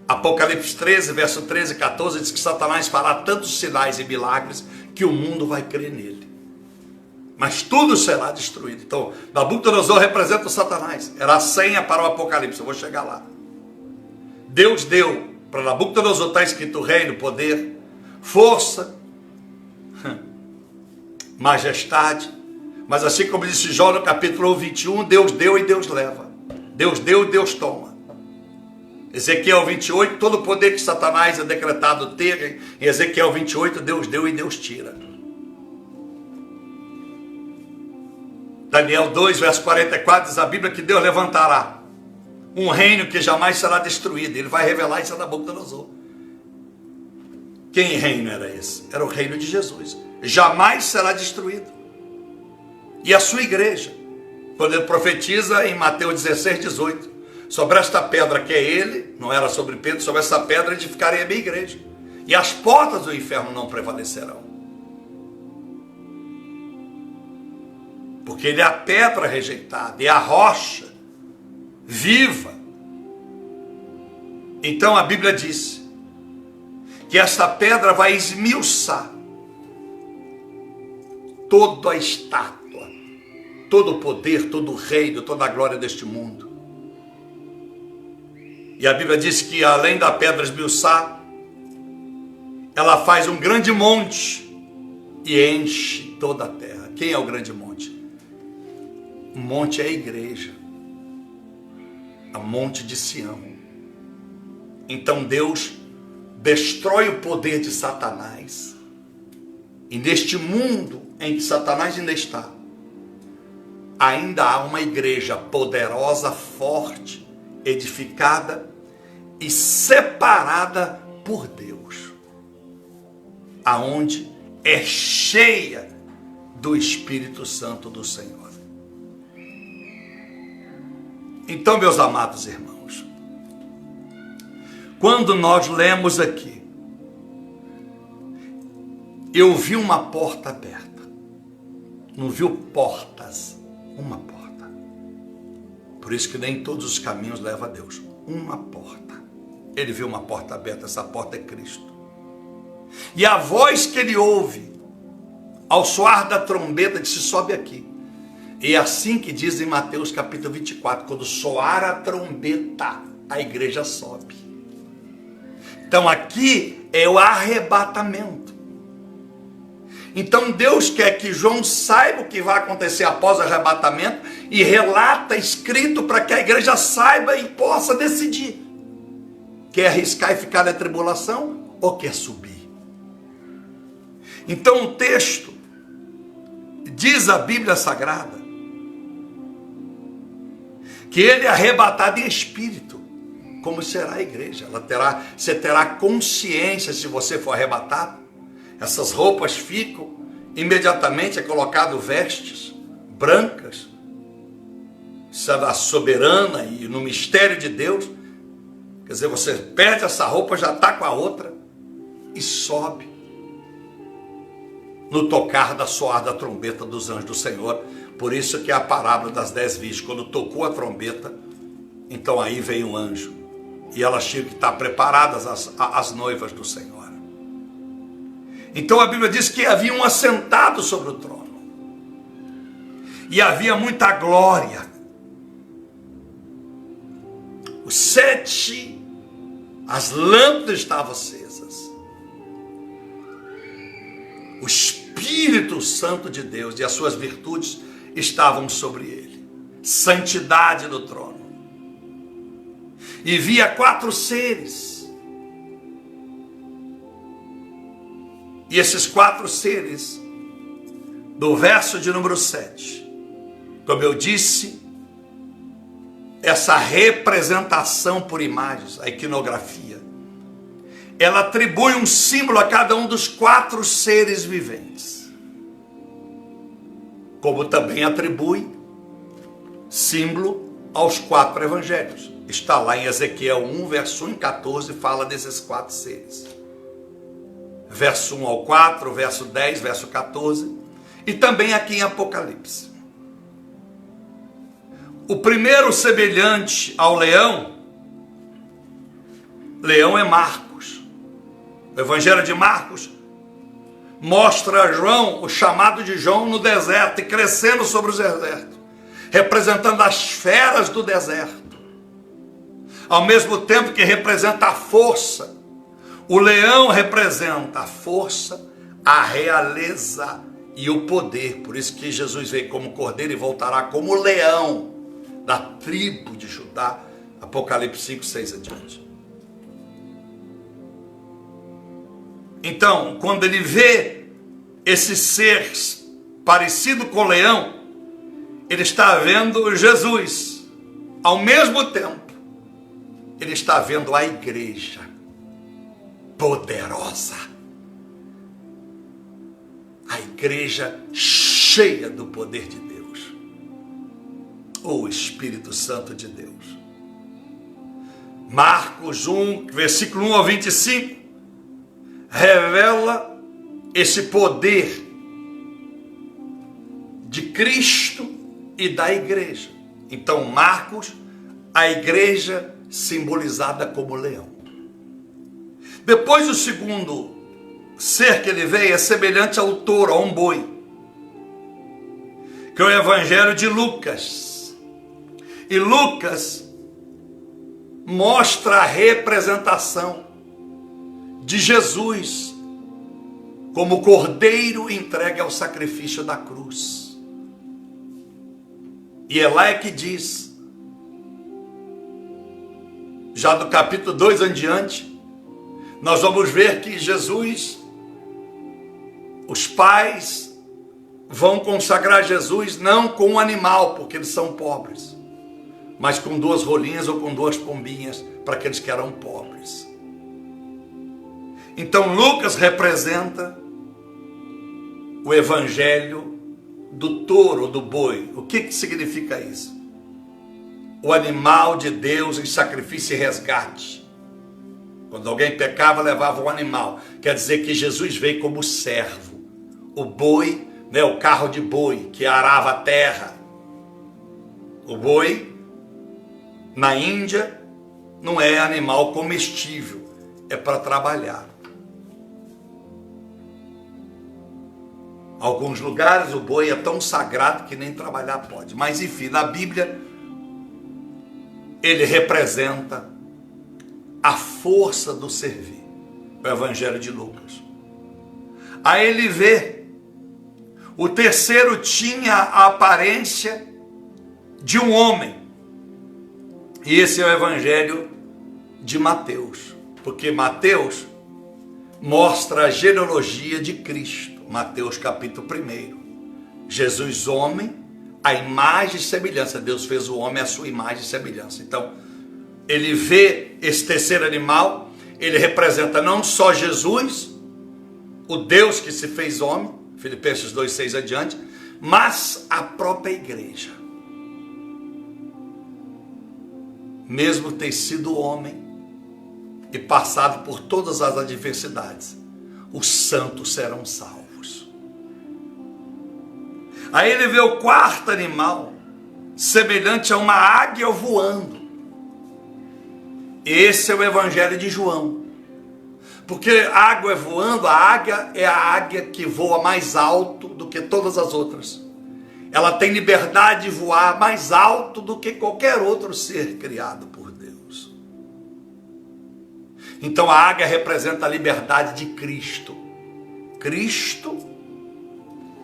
Speaker 1: Apocalipse 13, verso 13 e 14 diz que Satanás fará tantos sinais e milagres que o mundo vai crer nele. Mas tudo será destruído. Então, Nabucodonosor representa o Satanás. Era a senha para o Apocalipse, eu vou chegar lá. Deus deu para Nabucodonosor, está escrito reino, poder, força, majestade. Mas assim como disse Jó no capítulo 21, Deus deu e Deus leva. Deus deu e Deus toma. Ezequiel 28, todo o poder que Satanás é decretado ter, em Ezequiel 28, Deus deu e Deus tira. Daniel 2, verso 44, diz a Bíblia que Deus levantará um reino que jamais será destruído. Ele vai revelar isso a Nabucodonosor. Quem reino era esse? Era o reino de Jesus. Jamais será destruído. E a sua igreja, quando ele profetiza em Mateus 16, 18, sobre esta pedra que é ele, não era sobre Pedro, sobre essa pedra edificarei a minha igreja, e as portas do inferno não prevalecerão. Porque ele é a pedra rejeitada, é a rocha viva. Então a Bíblia diz que esta pedra vai esmiuçar toda a estátua, todo o poder, todo o reino, toda a glória deste mundo. E a Bíblia diz que além da pedra esmiuçar, ela faz um grande monte e enche toda a terra. Quem é o grande monte? O monte é a igreja, a monte de Sião. Então Deus destrói o poder de Satanás. E neste mundo em que Satanás ainda está, ainda há uma igreja poderosa, forte, edificada e separada por Deus, aonde é cheia do Espírito Santo do Senhor. Então, meus amados irmãos, quando nós lemos aqui, eu vi uma porta aberta, não viu portas, uma porta. Por isso que nem todos os caminhos levam a Deus. Uma porta. Ele viu uma porta aberta, essa porta é Cristo. E a voz que ele ouve, ao soar da trombeta, disse: sobe aqui. E é assim que diz em Mateus capítulo 24, quando soar a trombeta, a igreja sobe. Então aqui é o arrebatamento. Então Deus quer que João saiba o que vai acontecer após o arrebatamento e relata escrito para que a igreja saiba e possa decidir. Quer arriscar e ficar na tribulação ou quer subir? Então o texto diz a Bíblia Sagrada que ele é arrebatado em espírito. Como será a igreja? Você terá consciência se você for arrebatado. Essas roupas ficam imediatamente é colocado vestes brancas, a soberana e no mistério de Deus. Quer dizer, você perde essa roupa, já está com a outra e sobe no tocar da soar da trombeta dos anjos do Senhor. Por isso que é a parábola das 10 virgens. Quando tocou a trombeta, então aí veio um anjo. E elas tinham que estar preparadas, as noivas do Senhor. Então a Bíblia diz que havia um assentado sobre o trono. E havia muita glória. As lâmpadas estavam acesas. O Espírito Santo de Deus e as suas virtudes estavam sobre ele. Santidade no trono. E via 4 seres. E esses 4 seres, do verso de número 7, como eu disse, essa representação por imagens, a iconografia, ela atribui um símbolo a cada um dos 4 seres viventes. Como também atribui símbolo aos 4 evangelhos. Está lá em Ezequiel 1, verso 1 e 14, fala desses 4 seres. Verso 1 ao 4, verso 10, verso 14, e também aqui em Apocalipse. O primeiro semelhante ao leão é Marcos. O Evangelho de Marcos mostra João, o chamado de João no deserto e crescendo sobre o deserto, representando as feras do deserto, ao mesmo tempo que representa a força. O leão representa a força, a realeza e o poder. Por isso que Jesus veio como cordeiro e voltará como leão da tribo de Judá. Apocalipse 5, 6 adiante. Então, quando ele vê esse ser parecido com o leão, ele está vendo Jesus. Ao mesmo tempo, ele está vendo a igreja poderosa. A igreja cheia do poder de Deus. O Espírito Santo de Deus. Marcos 1, versículo 1 ao 25, revela esse poder de Cristo e da igreja. Então, Marcos, a igreja simbolizada como leão. Depois, o segundo ser que ele vê é semelhante ao touro, a um boi, que é o Evangelho de Lucas. E Lucas mostra a representação de Jesus como cordeiro entregue ao sacrifício da cruz. E é lá que diz, já do capítulo 2 em diante, nós vamos ver que Jesus, os pais vão consagrar Jesus não com um animal, porque eles são pobres, mas com 2 rolinhas ou com 2 pombinhas, para aqueles que eram pobres. Então Lucas representa o evangelho do touro ou do boi. O que significa isso? O animal de Deus em sacrifício e resgate. Quando alguém pecava, levava um animal. Quer dizer que Jesus veio como servo. O boi, né, o carro de boi que arava a terra. O boi, na Índia, não é animal comestível, é para trabalhar. Alguns lugares o boi é tão sagrado que nem trabalhar pode. Mas enfim, na Bíblia, ele representa a força do servir. O Evangelho de Lucas. Aí ele vê, o terceiro tinha a aparência de um homem. E esse é o Evangelho de Mateus. Porque Mateus mostra a genealogia de Cristo. Mateus capítulo 1. Jesus homem, a imagem e semelhança. Deus fez o homem à sua imagem e semelhança. Então, ele vê esse terceiro animal, ele representa não só Jesus, o Deus que se fez homem, Filipenses 2:6 adiante, mas a própria igreja, mesmo ter sido homem e passado por todas as adversidades, os santos serão salvos. Aí ele vê o quarto animal, semelhante a uma águia voando. Esse é o evangelho de João. Porque água voando, a águia é a águia que voa mais alto do que todas as outras. Ela tem liberdade de voar mais alto do que qualquer outro ser criado por Deus. Então a águia representa a liberdade de Cristo. Cristo,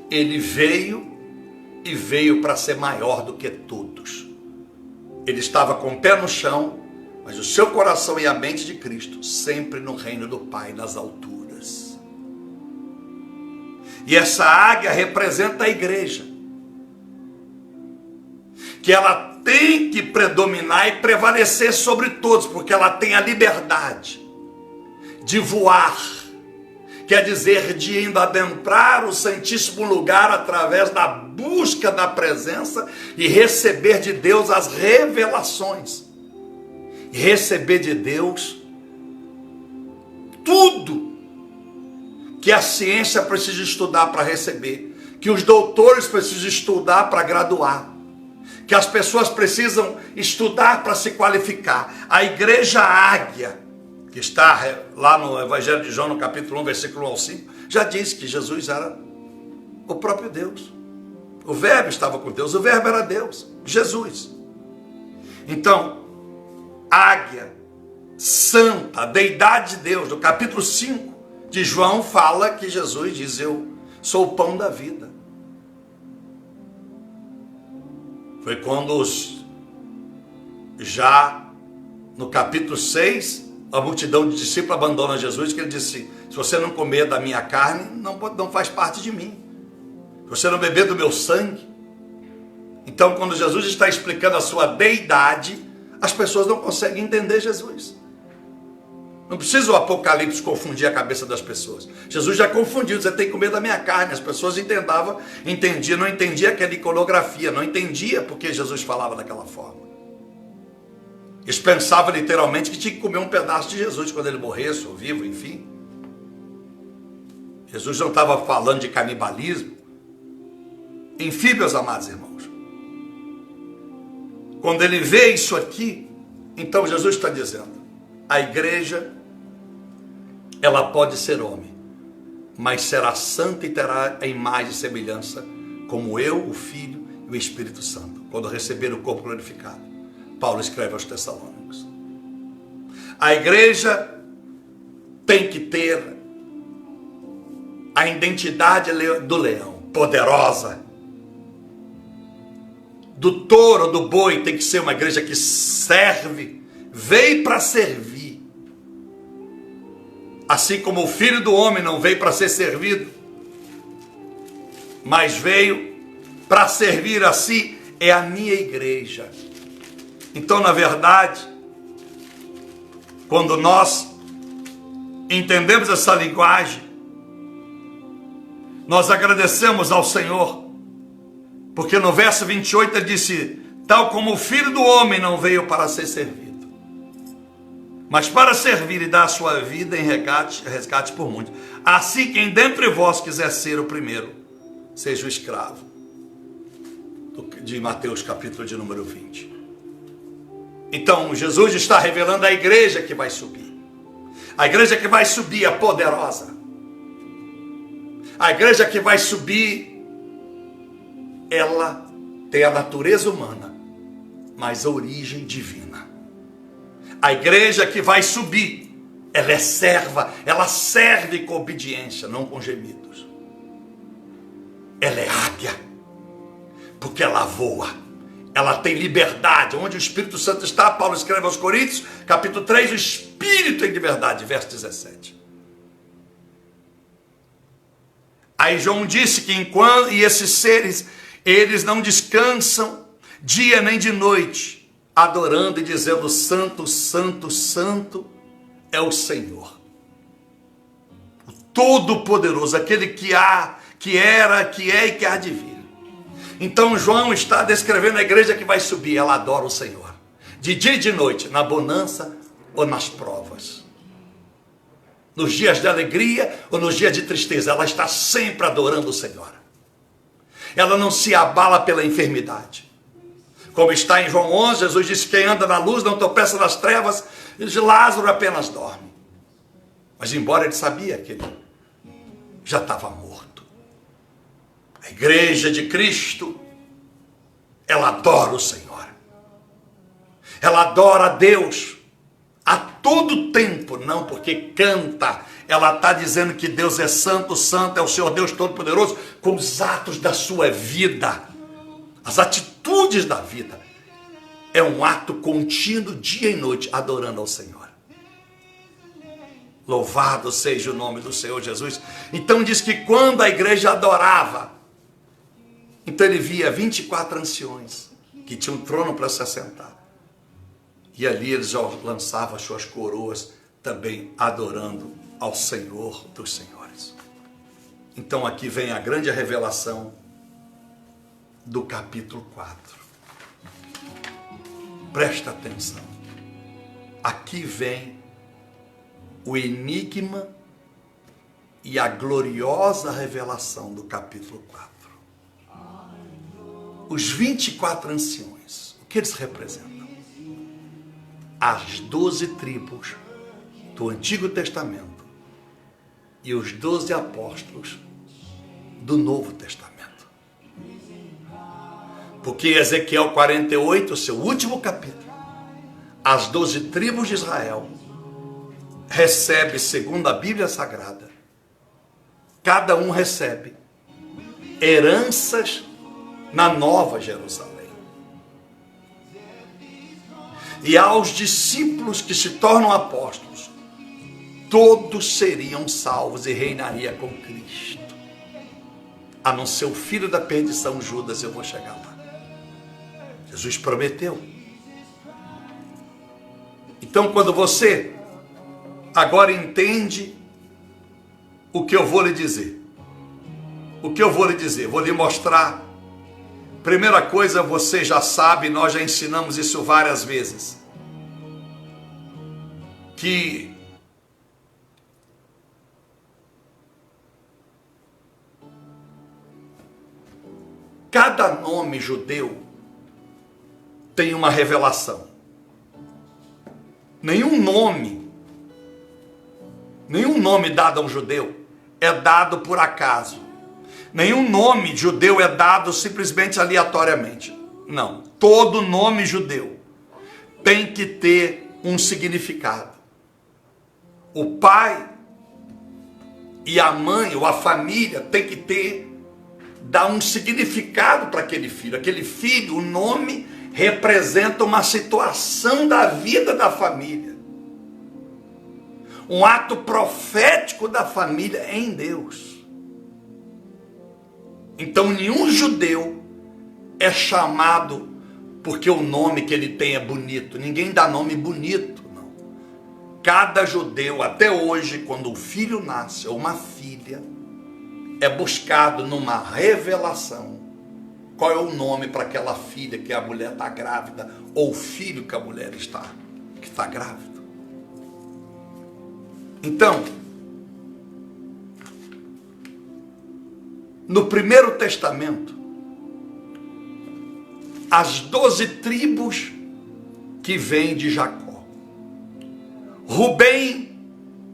Speaker 1: ele veio e veio para ser maior do que todos. Ele estava com o pé no chão, mas o seu coração e a mente de Cristo sempre no reino do Pai, nas alturas. E essa águia representa a igreja, que ela tem que predominar e prevalecer sobre todos, porque ela tem a liberdade de voar, quer dizer, de ainda adentrar o santíssimo lugar através da busca da presença e receber de Deus as revelações. Receber de Deus tudo que a ciência precisa estudar para receber, que os doutores precisam estudar para graduar, que as pessoas precisam estudar para se qualificar. A igreja águia, que está lá no Evangelho de João, no capítulo 1, versículo 1 ao 5, já diz que Jesus era o próprio Deus. O verbo estava com Deus, o verbo era Deus, Jesus. Então, águia, santa, a deidade de Deus, no capítulo 5 de João, fala que Jesus diz: eu sou o pão da vida. Foi quando já no capítulo 6, a multidão de discípulos abandona Jesus, que ele disse: se você não comer da minha carne, não faz parte de mim. Se você não beber do meu sangue. Então, quando Jesus está explicando a sua deidade, as pessoas não conseguem entender Jesus. Não precisa o Apocalipse confundir a cabeça das pessoas. Jesus já confundiu, você tem que comer da minha carne. As pessoas entendiam, não entendiam aquela iconografia, não entendia porque Jesus falava daquela forma. Eles pensavam literalmente que tinha que comer um pedaço de Jesus quando ele morresse, ou vivo, enfim. Jesus não estava falando de canibalismo. Enfim, meus amados irmãos, quando ele vê isso aqui, então Jesus está dizendo: a igreja, ela pode ser homem, mas será santa e terá a imagem e semelhança como eu, o Filho e o Espírito Santo, quando receber o corpo glorificado. Paulo escreve aos Tessalônicos. A igreja tem que ter a identidade do leão, poderosa. Do touro, do boi, tem que ser uma igreja que serve, veio para servir. Assim como o Filho do Homem não veio para ser servido, mas veio para servir, assim é a minha igreja. Então, na verdade, quando nós entendemos essa linguagem, nós agradecemos ao Senhor, porque no verso 28 ele disse: tal como o Filho do Homem não veio para ser servido, mas para servir e dar a sua vida em resgate por muitos. Assim, quem dentre vós quiser ser o primeiro, seja o escravo. De Mateus capítulo de número 20. Então, Jesus está revelando a igreja que vai subir. A igreja que vai subir é poderosa. A igreja que vai subir, ela tem a natureza humana, mas a origem divina. A igreja que vai subir, ela é serva, ela serve com obediência, não com gemidos. Ela é águia, porque ela voa. Ela tem liberdade. Onde o Espírito Santo está, Paulo escreve aos Coríntios, capítulo 3, o Espírito em liberdade, verso 17. Aí João disse que enquanto esses seres, eles não descansam dia nem de noite, adorando e dizendo: santo, santo, santo é o Senhor, o Todo-Poderoso, aquele que era, que é e que há de vir. Então João está descrevendo a igreja que vai subir. Ela adora o Senhor, de dia e de noite, na bonança ou nas provas, nos dias de alegria ou nos dias de tristeza, ela está sempre adorando o Senhor. Ela não se abala pela enfermidade. Como está em João 11, Jesus disse: quem anda na luz não tropeça nas trevas. E de Lázaro apenas dorme. Mas embora ele sabia que ele já estava morto, a igreja de Cristo, ela adora o Senhor. Ela adora a Deus a todo tempo, não porque canta. Ela está dizendo que Deus é santo, santo é o Senhor Deus Todo-Poderoso, com os atos da sua vida, as atitudes da vida. É um ato contínuo, dia e noite, adorando ao Senhor. Louvado seja o nome do Senhor Jesus. Então diz que quando a igreja adorava, então ele via 24 anciões que tinham um trono para se assentar. E ali eles já lançavam as suas coroas, também adorando ao Senhor dos Senhores. Então aqui vem a grande revelação do capítulo 4. Presta atenção. Aqui vem o enigma e a gloriosa revelação do capítulo 4. Os 24 anciões, o que eles representam? As 12 tribos do Antigo Testamento e os 12 apóstolos do Novo Testamento. Porque Ezequiel 48, seu último capítulo, as 12 tribos de Israel recebe, segundo a Bíblia Sagrada, cada um recebe heranças na Nova Jerusalém. E aos discípulos que se tornam apóstolos, todos seriam salvos e reinaria com Cristo. A não ser o filho da perdição, Judas. Eu vou chegar lá. Jesus prometeu. Então, quando você agora entende o que eu vou lhe dizer, vou lhe mostrar. Primeira coisa, você já sabe, nós já ensinamos isso várias vezes, que cada nome judeu tem uma revelação. Nenhum nome dado a um judeu é dado por acaso. Nenhum nome judeu é dado simplesmente aleatoriamente. Não. Todo nome judeu tem que ter um significado. O pai e a mãe, ou a família, tem que dar um significado para aquele filho. Aquele filho, o nome representa uma situação da vida da família. Um ato profético da família em Deus. Então nenhum judeu é chamado porque o nome que ele tem é bonito. Ninguém dá nome bonito, não. Cada judeu, até hoje, quando um filho nasce, ou uma filha, é buscado numa revelação. Qual é o nome para aquela filha que a mulher está grávida, ou o filho que a mulher está grávida. Então, no Primeiro Testamento, as 12 tribos que vêm de Jacó. Rubem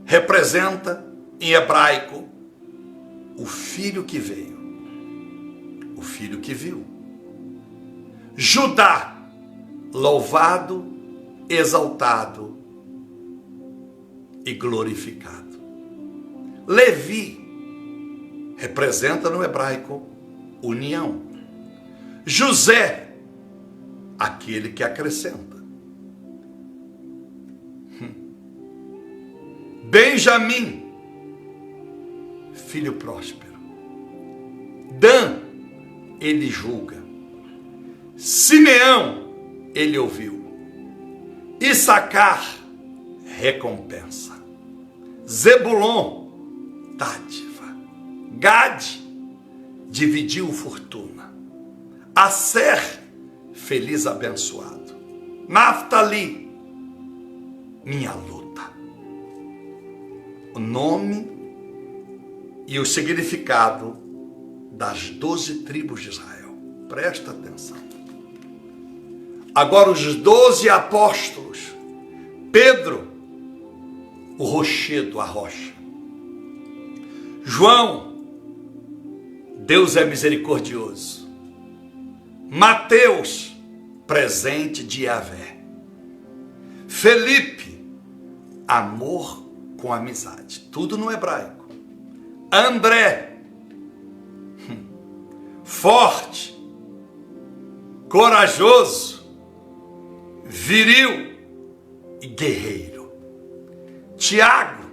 Speaker 1: representa, em hebraico, o filho que veio, o filho que viu. Judá, louvado, exaltado e glorificado. Levi representa no hebraico união. José, aquele que acrescenta. Benjamim, filho próspero. Dan, ele julga. Simeão, ele ouviu. Issacar, recompensa. Zebulon, dádiva. Gade, dividiu fortuna. Asser, feliz, abençoado. Naftali, minha luta. O nome e o significado das 12 tribos de Israel. Presta atenção. Agora os 12 apóstolos. Pedro, o rochedo, a rocha. João, Deus é misericordioso. Mateus, presente de Yahvé. Felipe, amor com amizade. Tudo no hebraico. André, forte, corajoso, viril e guerreiro. Tiago,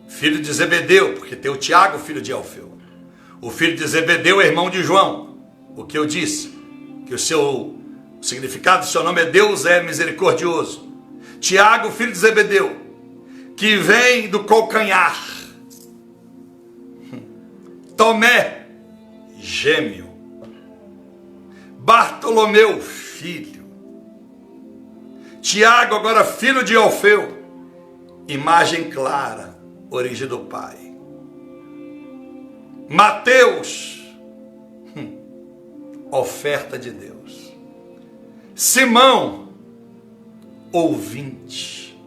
Speaker 1: filho de Zebedeu, porque tem o Tiago, filho de Alfeu. O filho de Zebedeu é irmão de João. O que eu disse, que o significado do seu nome é Deus é misericordioso. Tiago, filho de Zebedeu, que vem do calcanhar. Tomé, gêmeo. Bartolomeu, filho. Tiago, agora filho de Alfeu, imagem clara, origem do Pai. Mateus, oferta de Deus. Simão, ouvinte.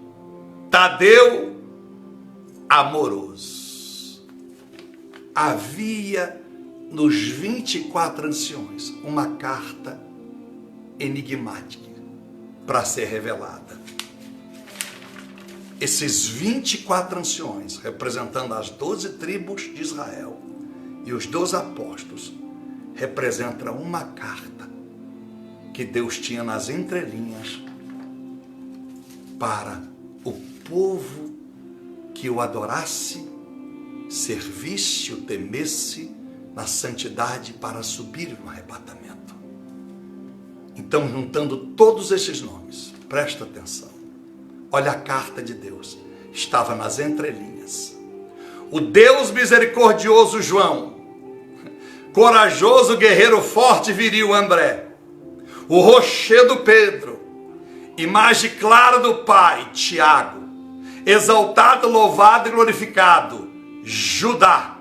Speaker 1: Tadeu, amoroso. Havia nos 24 anciões uma carta enigmática para ser revelada. Esses 24 anciões, representando as 12 tribos de Israel e os 12 apóstolos, representam uma carta que Deus tinha nas entrelinhas para o povo que o adorasse, servisse, o temesse na santidade para subir no arrebatamento. Então, juntando todos esses nomes, presta atenção. Olha a carta de Deus, estava nas entrelinhas. O Deus misericordioso João, corajoso guerreiro forte viril André, o rochedo Pedro, imagem clara do Pai Tiago, exaltado, louvado e glorificado Judá.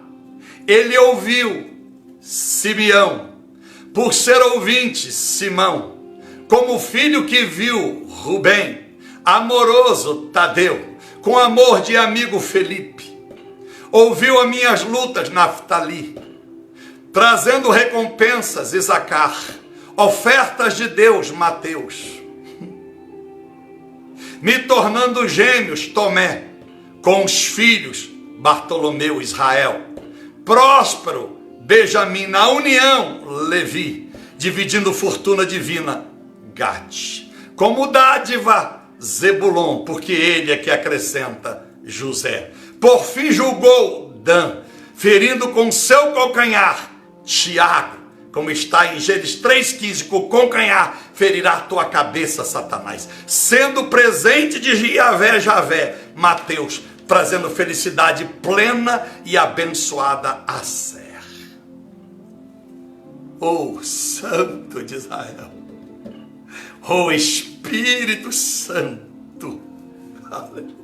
Speaker 1: Ele ouviu Simeão, por ser ouvinte Simão, como filho que viu Rubem, amoroso Tadeu, com amor de amigo Felipe, ouviu as minhas lutas Naftali, trazendo recompensas Isacar, ofertas de Deus Mateus, me tornando gêmeos Tomé, com os filhos Bartolomeu Israel, próspero Benjamim, na união Levi, dividindo fortuna divina Gad, como dádiva Zebulon, porque ele é que acrescenta José. Por fim julgou Dan, ferindo com seu calcanhar Tiago, como está em Gênesis 3,15, com o calcanhar ferirá a tua cabeça, Satanás. Sendo presente de Javé, Mateus, trazendo felicidade plena e abençoada a Ser. Oh, Santo de Israel, oh Espírito Santo, aleluia.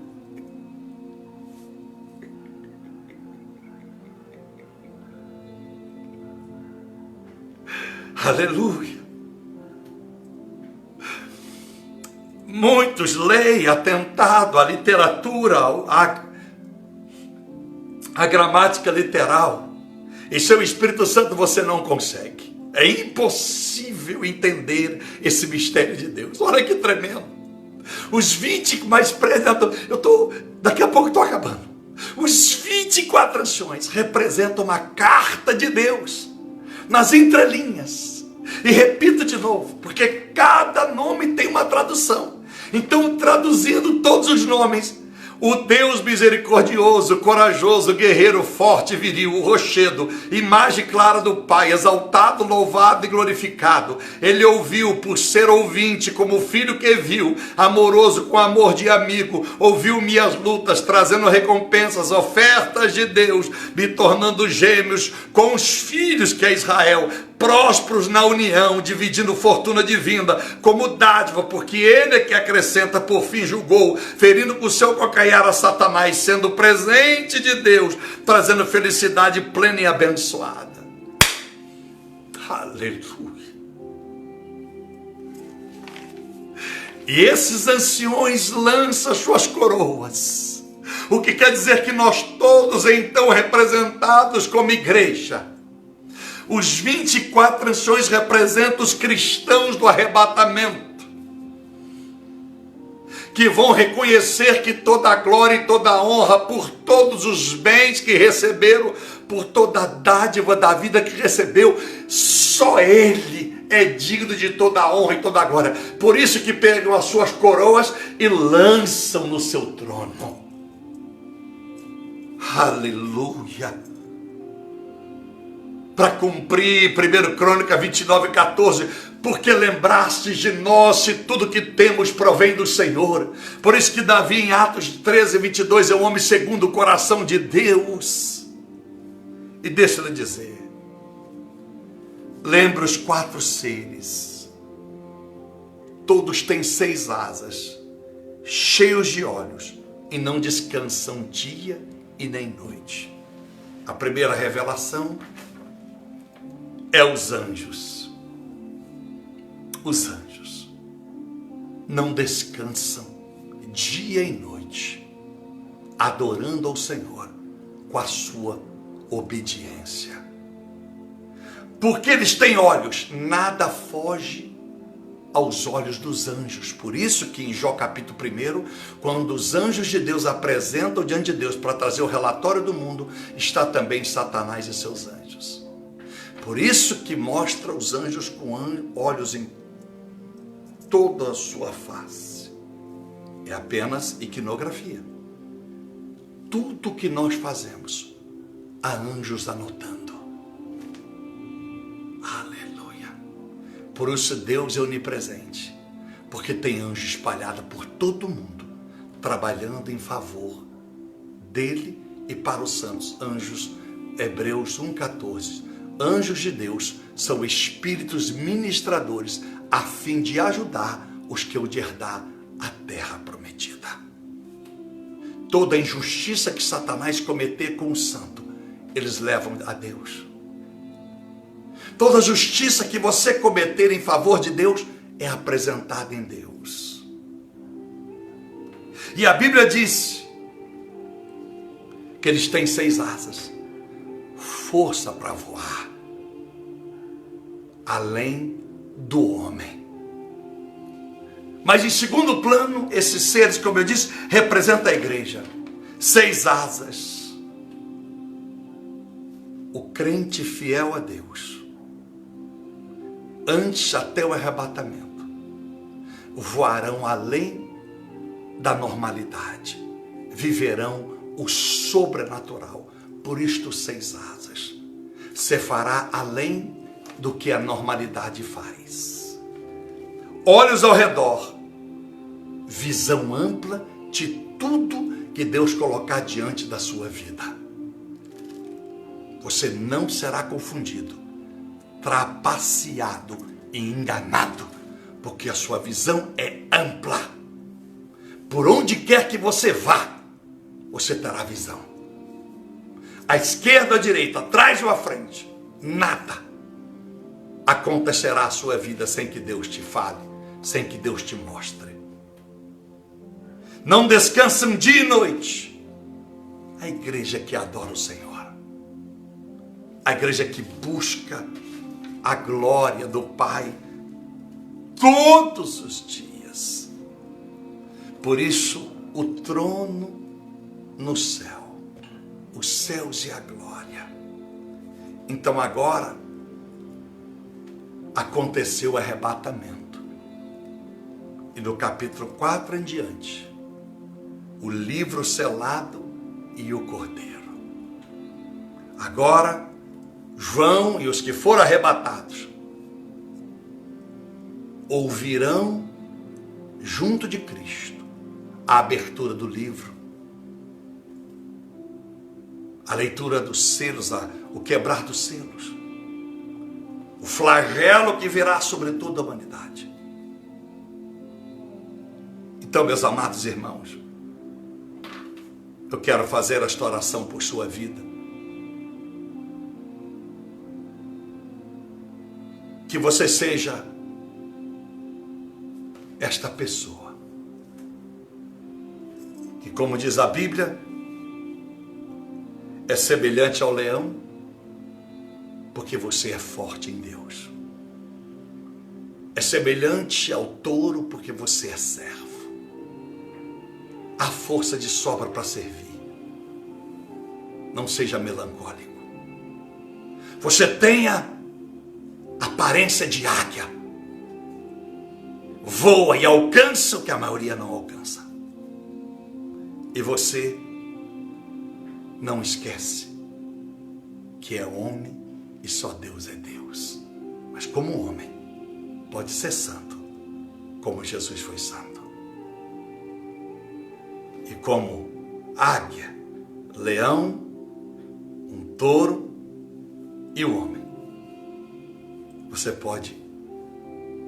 Speaker 1: Aleluia. Muitos leem atentado à literatura, à gramática literal. E seu Espírito Santo você não consegue. É impossível entender esse mistério de Deus. Olha que tremendo. Os 20 mais apresentam, daqui a pouco estou acabando. Os 24 anciões representam uma carta de Deus nas entrelinhas. E repito de novo, porque cada nome tem uma tradução. Então, traduzindo todos os nomes, O Deus misericordioso, corajoso, guerreiro, forte, viril, o rochedo, imagem clara do Pai, exaltado, louvado e glorificado. Ele ouviu por ser ouvinte, como o filho que viu, amoroso com amor de amigo, ouviu minhas lutas, trazendo recompensas, ofertas de Deus, me tornando gêmeos com os filhos que é Israel, prósperos na união, dividindo fortuna divina, como dádiva, porque ele é que acrescenta, por fim julgou, ferindo com o seu calcanhar a Satanás, sendo presente de Deus, trazendo felicidade plena e abençoada. Aleluia. E esses anciões lançam suas coroas, o que quer dizer que nós todos, então, representados como igreja, os 24 anciões representam os cristãos do arrebatamento, que vão reconhecer que toda a glória e toda a honra por todos os bens que receberam, por toda a dádiva da vida que recebeu, só Ele é digno de toda a honra e toda a glória. Por isso que pegam as suas coroas e lançam no seu trono. Aleluia. Para cumprir 1 Crônica 29:14, porque lembrastes de nós, se tudo que temos provém do Senhor. Por isso que Davi, em Atos 13:22, é um homem segundo o coração de Deus. E deixa-lhe dizer, lembra os 4 seres, todos têm 6 asas, cheios de olhos, e não descansam dia e nem noite. A primeira revelação é os anjos. Os anjos não descansam dia e noite, adorando ao Senhor com a sua obediência. Porque eles têm olhos, nada foge aos olhos dos anjos. Por isso que em Jó capítulo 1, quando os anjos de Deus apresentam diante de Deus para trazer o relatório do mundo, está também Satanás e seus anjos. Por isso que mostra os anjos com olhos em toda a sua face. É apenas iconografia. Tudo que nós fazemos, há anjos anotando. Aleluia. Por isso Deus é onipresente, porque tem anjos espalhados por todo o mundo, trabalhando em favor dele e para os santos. Anjos, Hebreus 1:14. Anjos de Deus são espíritos ministradores, a fim de ajudar os que hão de herdar a terra prometida. Toda a injustiça que Satanás cometer com o santo, eles levam a Deus. Toda a justiça que você cometer em favor de Deus é apresentada em Deus. E a Bíblia diz que eles têm 6 asas, força para voar além do homem. Mas em segundo plano, esses seres, como eu disse, representam a igreja. 6 asas. O crente fiel a Deus, antes até o arrebatamento, voarão além da normalidade, viverão o sobrenatural. Por isto 6 asas. Você fará além do que a normalidade faz. Olhos ao redor, visão ampla de tudo que Deus colocar diante da sua vida. Você não será confundido, trapaceado e enganado, porque a sua visão é ampla. Por onde quer que você vá, você terá visão. À esquerda, à direita, atrás ou à frente, nada acontecerá à sua vida sem que Deus te fale, sem que Deus te mostre. Não descansam dia e noite. A igreja que adora o Senhor, a igreja que busca a glória do Pai todos os dias. Por isso, o trono no céu, os céus e a glória. Então agora aconteceu o arrebatamento. E no capítulo 4 em diante, o livro selado e o cordeiro. Agora, João e os que foram arrebatados ouvirão junto de Cristo a abertura do livro, a leitura dos selos, o quebrar dos selos, o flagelo que virá sobre toda a humanidade. Então, meus amados irmãos, eu quero fazer esta oração por sua vida. Que você seja esta pessoa que, como diz a Bíblia, é semelhante ao leão, porque você é forte em Deus. É semelhante ao touro, porque você é servo. Há força de sobra para servir. Não seja melancólico. Você tenha aparência de águia. Voa e alcança o que a maioria não alcança. E você não esquece que é homem e só Deus é Deus. Mas como homem, pode ser santo, como Jesus foi santo. E como águia, leão, um touro e o homem, você pode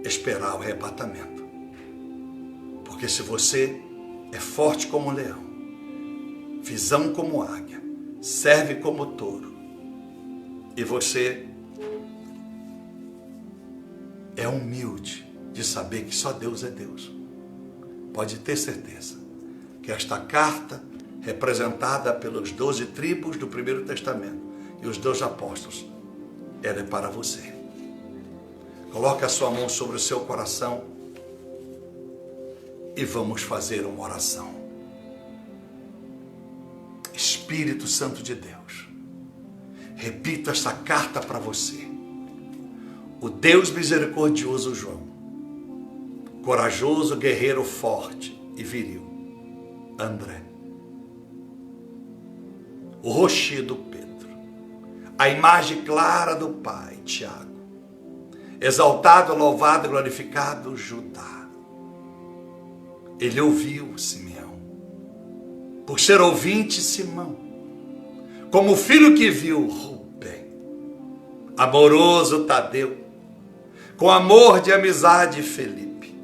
Speaker 1: esperar o arrebatamento. Porque se você é forte como leão, visão como águia, serve como touro, e você é humilde de saber que só Deus é Deus, pode ter certeza que esta carta, representada pelos 12 tribos do Primeiro Testamento e os 12 apóstolos, ela é para você. Coloque a sua mão sobre o seu coração e vamos fazer uma oração. Espírito Santo de Deus, repito esta carta para você. O Deus misericordioso João, corajoso, guerreiro, forte e viril, André, o rochedo Pedro, a imagem clara do Pai, Tiago, exaltado, louvado, glorificado, Judá. Ele ouviu Simeão, por ser ouvinte, Simão, como o filho que viu, Rubem, amoroso Tadeu, com amor de amizade, Felipe,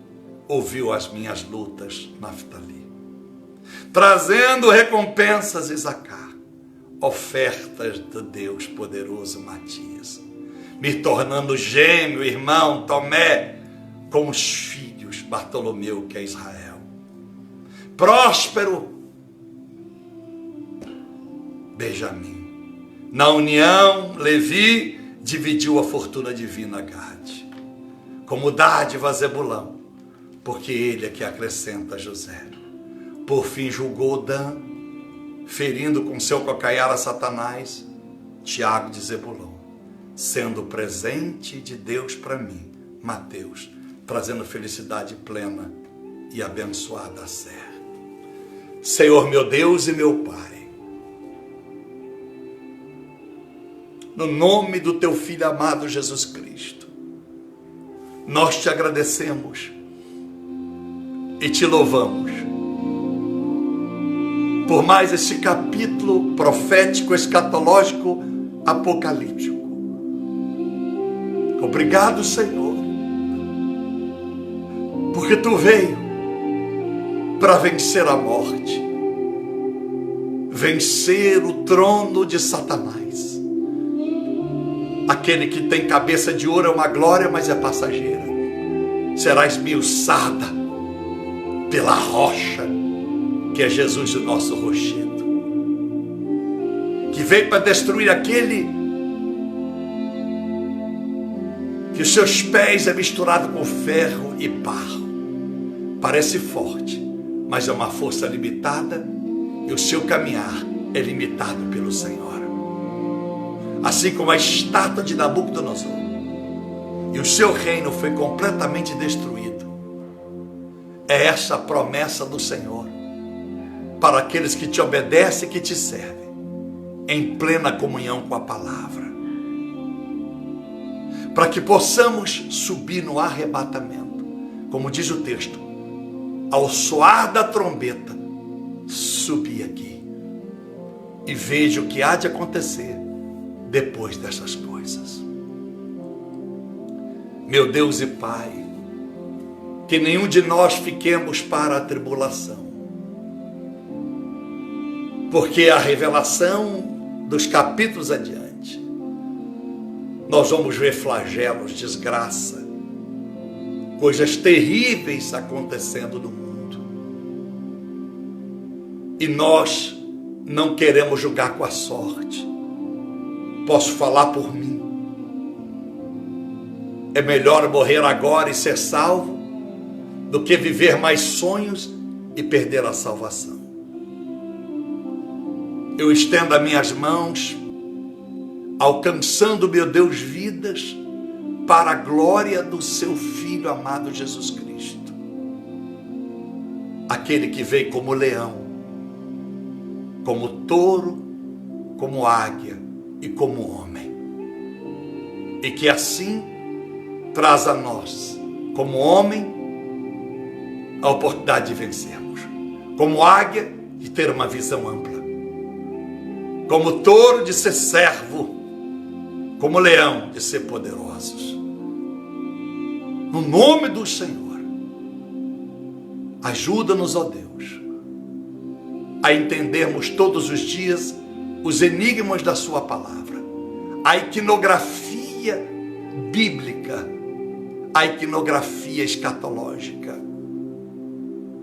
Speaker 1: ouviu as minhas lutas, Naftali, trazendo recompensas, Isacar, ofertas do Deus poderoso, Matias, me tornando gêmeo, irmão, Tomé, com os filhos, Bartolomeu, que é Israel, próspero, Benjamim, na união, Levi dividiu a fortuna divina, Gade, como dádiva, Zebulão, porque ele é que acrescenta José. Por fim julgou Dan, ferindo com seu calcanhar a Satanás, Tiago de Zebulão, sendo presente de Deus para mim, Mateus, trazendo felicidade plena e abençoada a Sé. Senhor meu Deus e meu Pai, no nome do teu Filho amado Jesus Cristo, nós te agradecemos e te louvamos por mais esse capítulo profético, escatológico, apocalíptico. Obrigado, Senhor, porque tu veio para vencer a morte, vencer o trono de Satanás. Aquele que tem cabeça de ouro é uma glória, mas é passageira. Será esmiuçada pela rocha, que é Jesus, o nosso rochedo, que veio para destruir aquele que os seus pés é misturado com ferro e barro. Parece forte, mas é uma força limitada, e o seu caminhar é limitado pelo Senhor. Assim como a estátua de Nabucodonosor, e o seu reino foi completamente destruído. É essa a promessa do Senhor. para aqueles que te obedecem e que te servem, em plena comunhão com a palavra. Para que possamos subir no arrebatamento, como diz o texto, ao soar da trombeta, subir aqui e veja o que há de acontecer depois dessas coisas. Meu Deus e Pai, que nenhum de nós fiquemos para a tribulação, porque a revelação dos capítulos adiante, nós vamos ver flagelos, desgraça, coisas terríveis acontecendo no mundo. E nós não queremos julgar com a sorte. Posso falar por mim. É melhor morrer agora e ser salvo do que viver mais sonhos e perder a salvação. Eu estendo as minhas mãos, alcançando, meu Deus, vidas para a glória do seu Filho amado Jesus Cristo. Aquele que veio como leão, como touro, como águia e como homem. E que assim traz a nós, como homem, a oportunidade de vencermos. Como águia, de ter uma visão ampla. Como touro, de ser servo. Como leão, de ser poderosos. No nome do Senhor, ajuda-nos, ó Deus, a entendermos todos os dias os enigmas da sua palavra, a iconografia bíblica, a iconografia escatológica,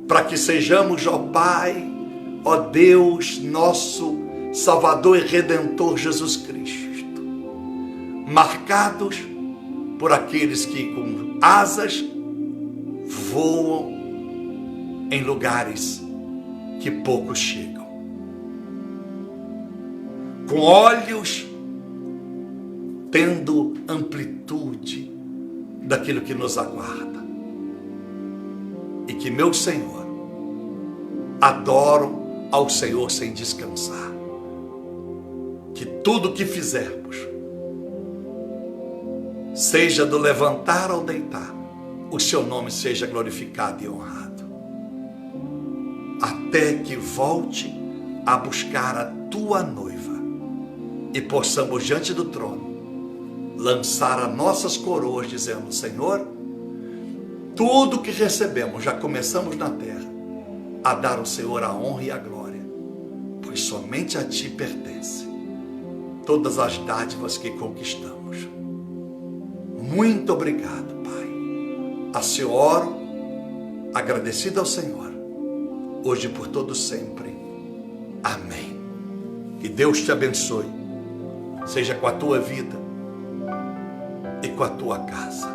Speaker 1: para que sejamos, ó Pai, ó Deus, nosso Salvador e Redentor Jesus Cristo, marcados por aqueles que com asas voam em lugares que poucos chegam, com olhos tendo amplitude daquilo que nos aguarda, e que, meu Senhor, adoram ao Senhor sem descansar. Que tudo o que fizermos, seja do levantar ou deitar, o seu nome seja glorificado e honrado, até que volte a buscar a tua noiva e possamos diante do trono lançar as nossas coroas dizendo: Senhor, tudo que recebemos, já começamos na terra a dar ao Senhor a honra e a glória, pois somente a ti pertence todas as dádivas que conquistamos. Muito obrigado, Pai. Assim oro, agradecido ao Senhor, hoje e por todo sempre. Amém. Que Deus te abençoe, seja com a tua vida e com a tua casa.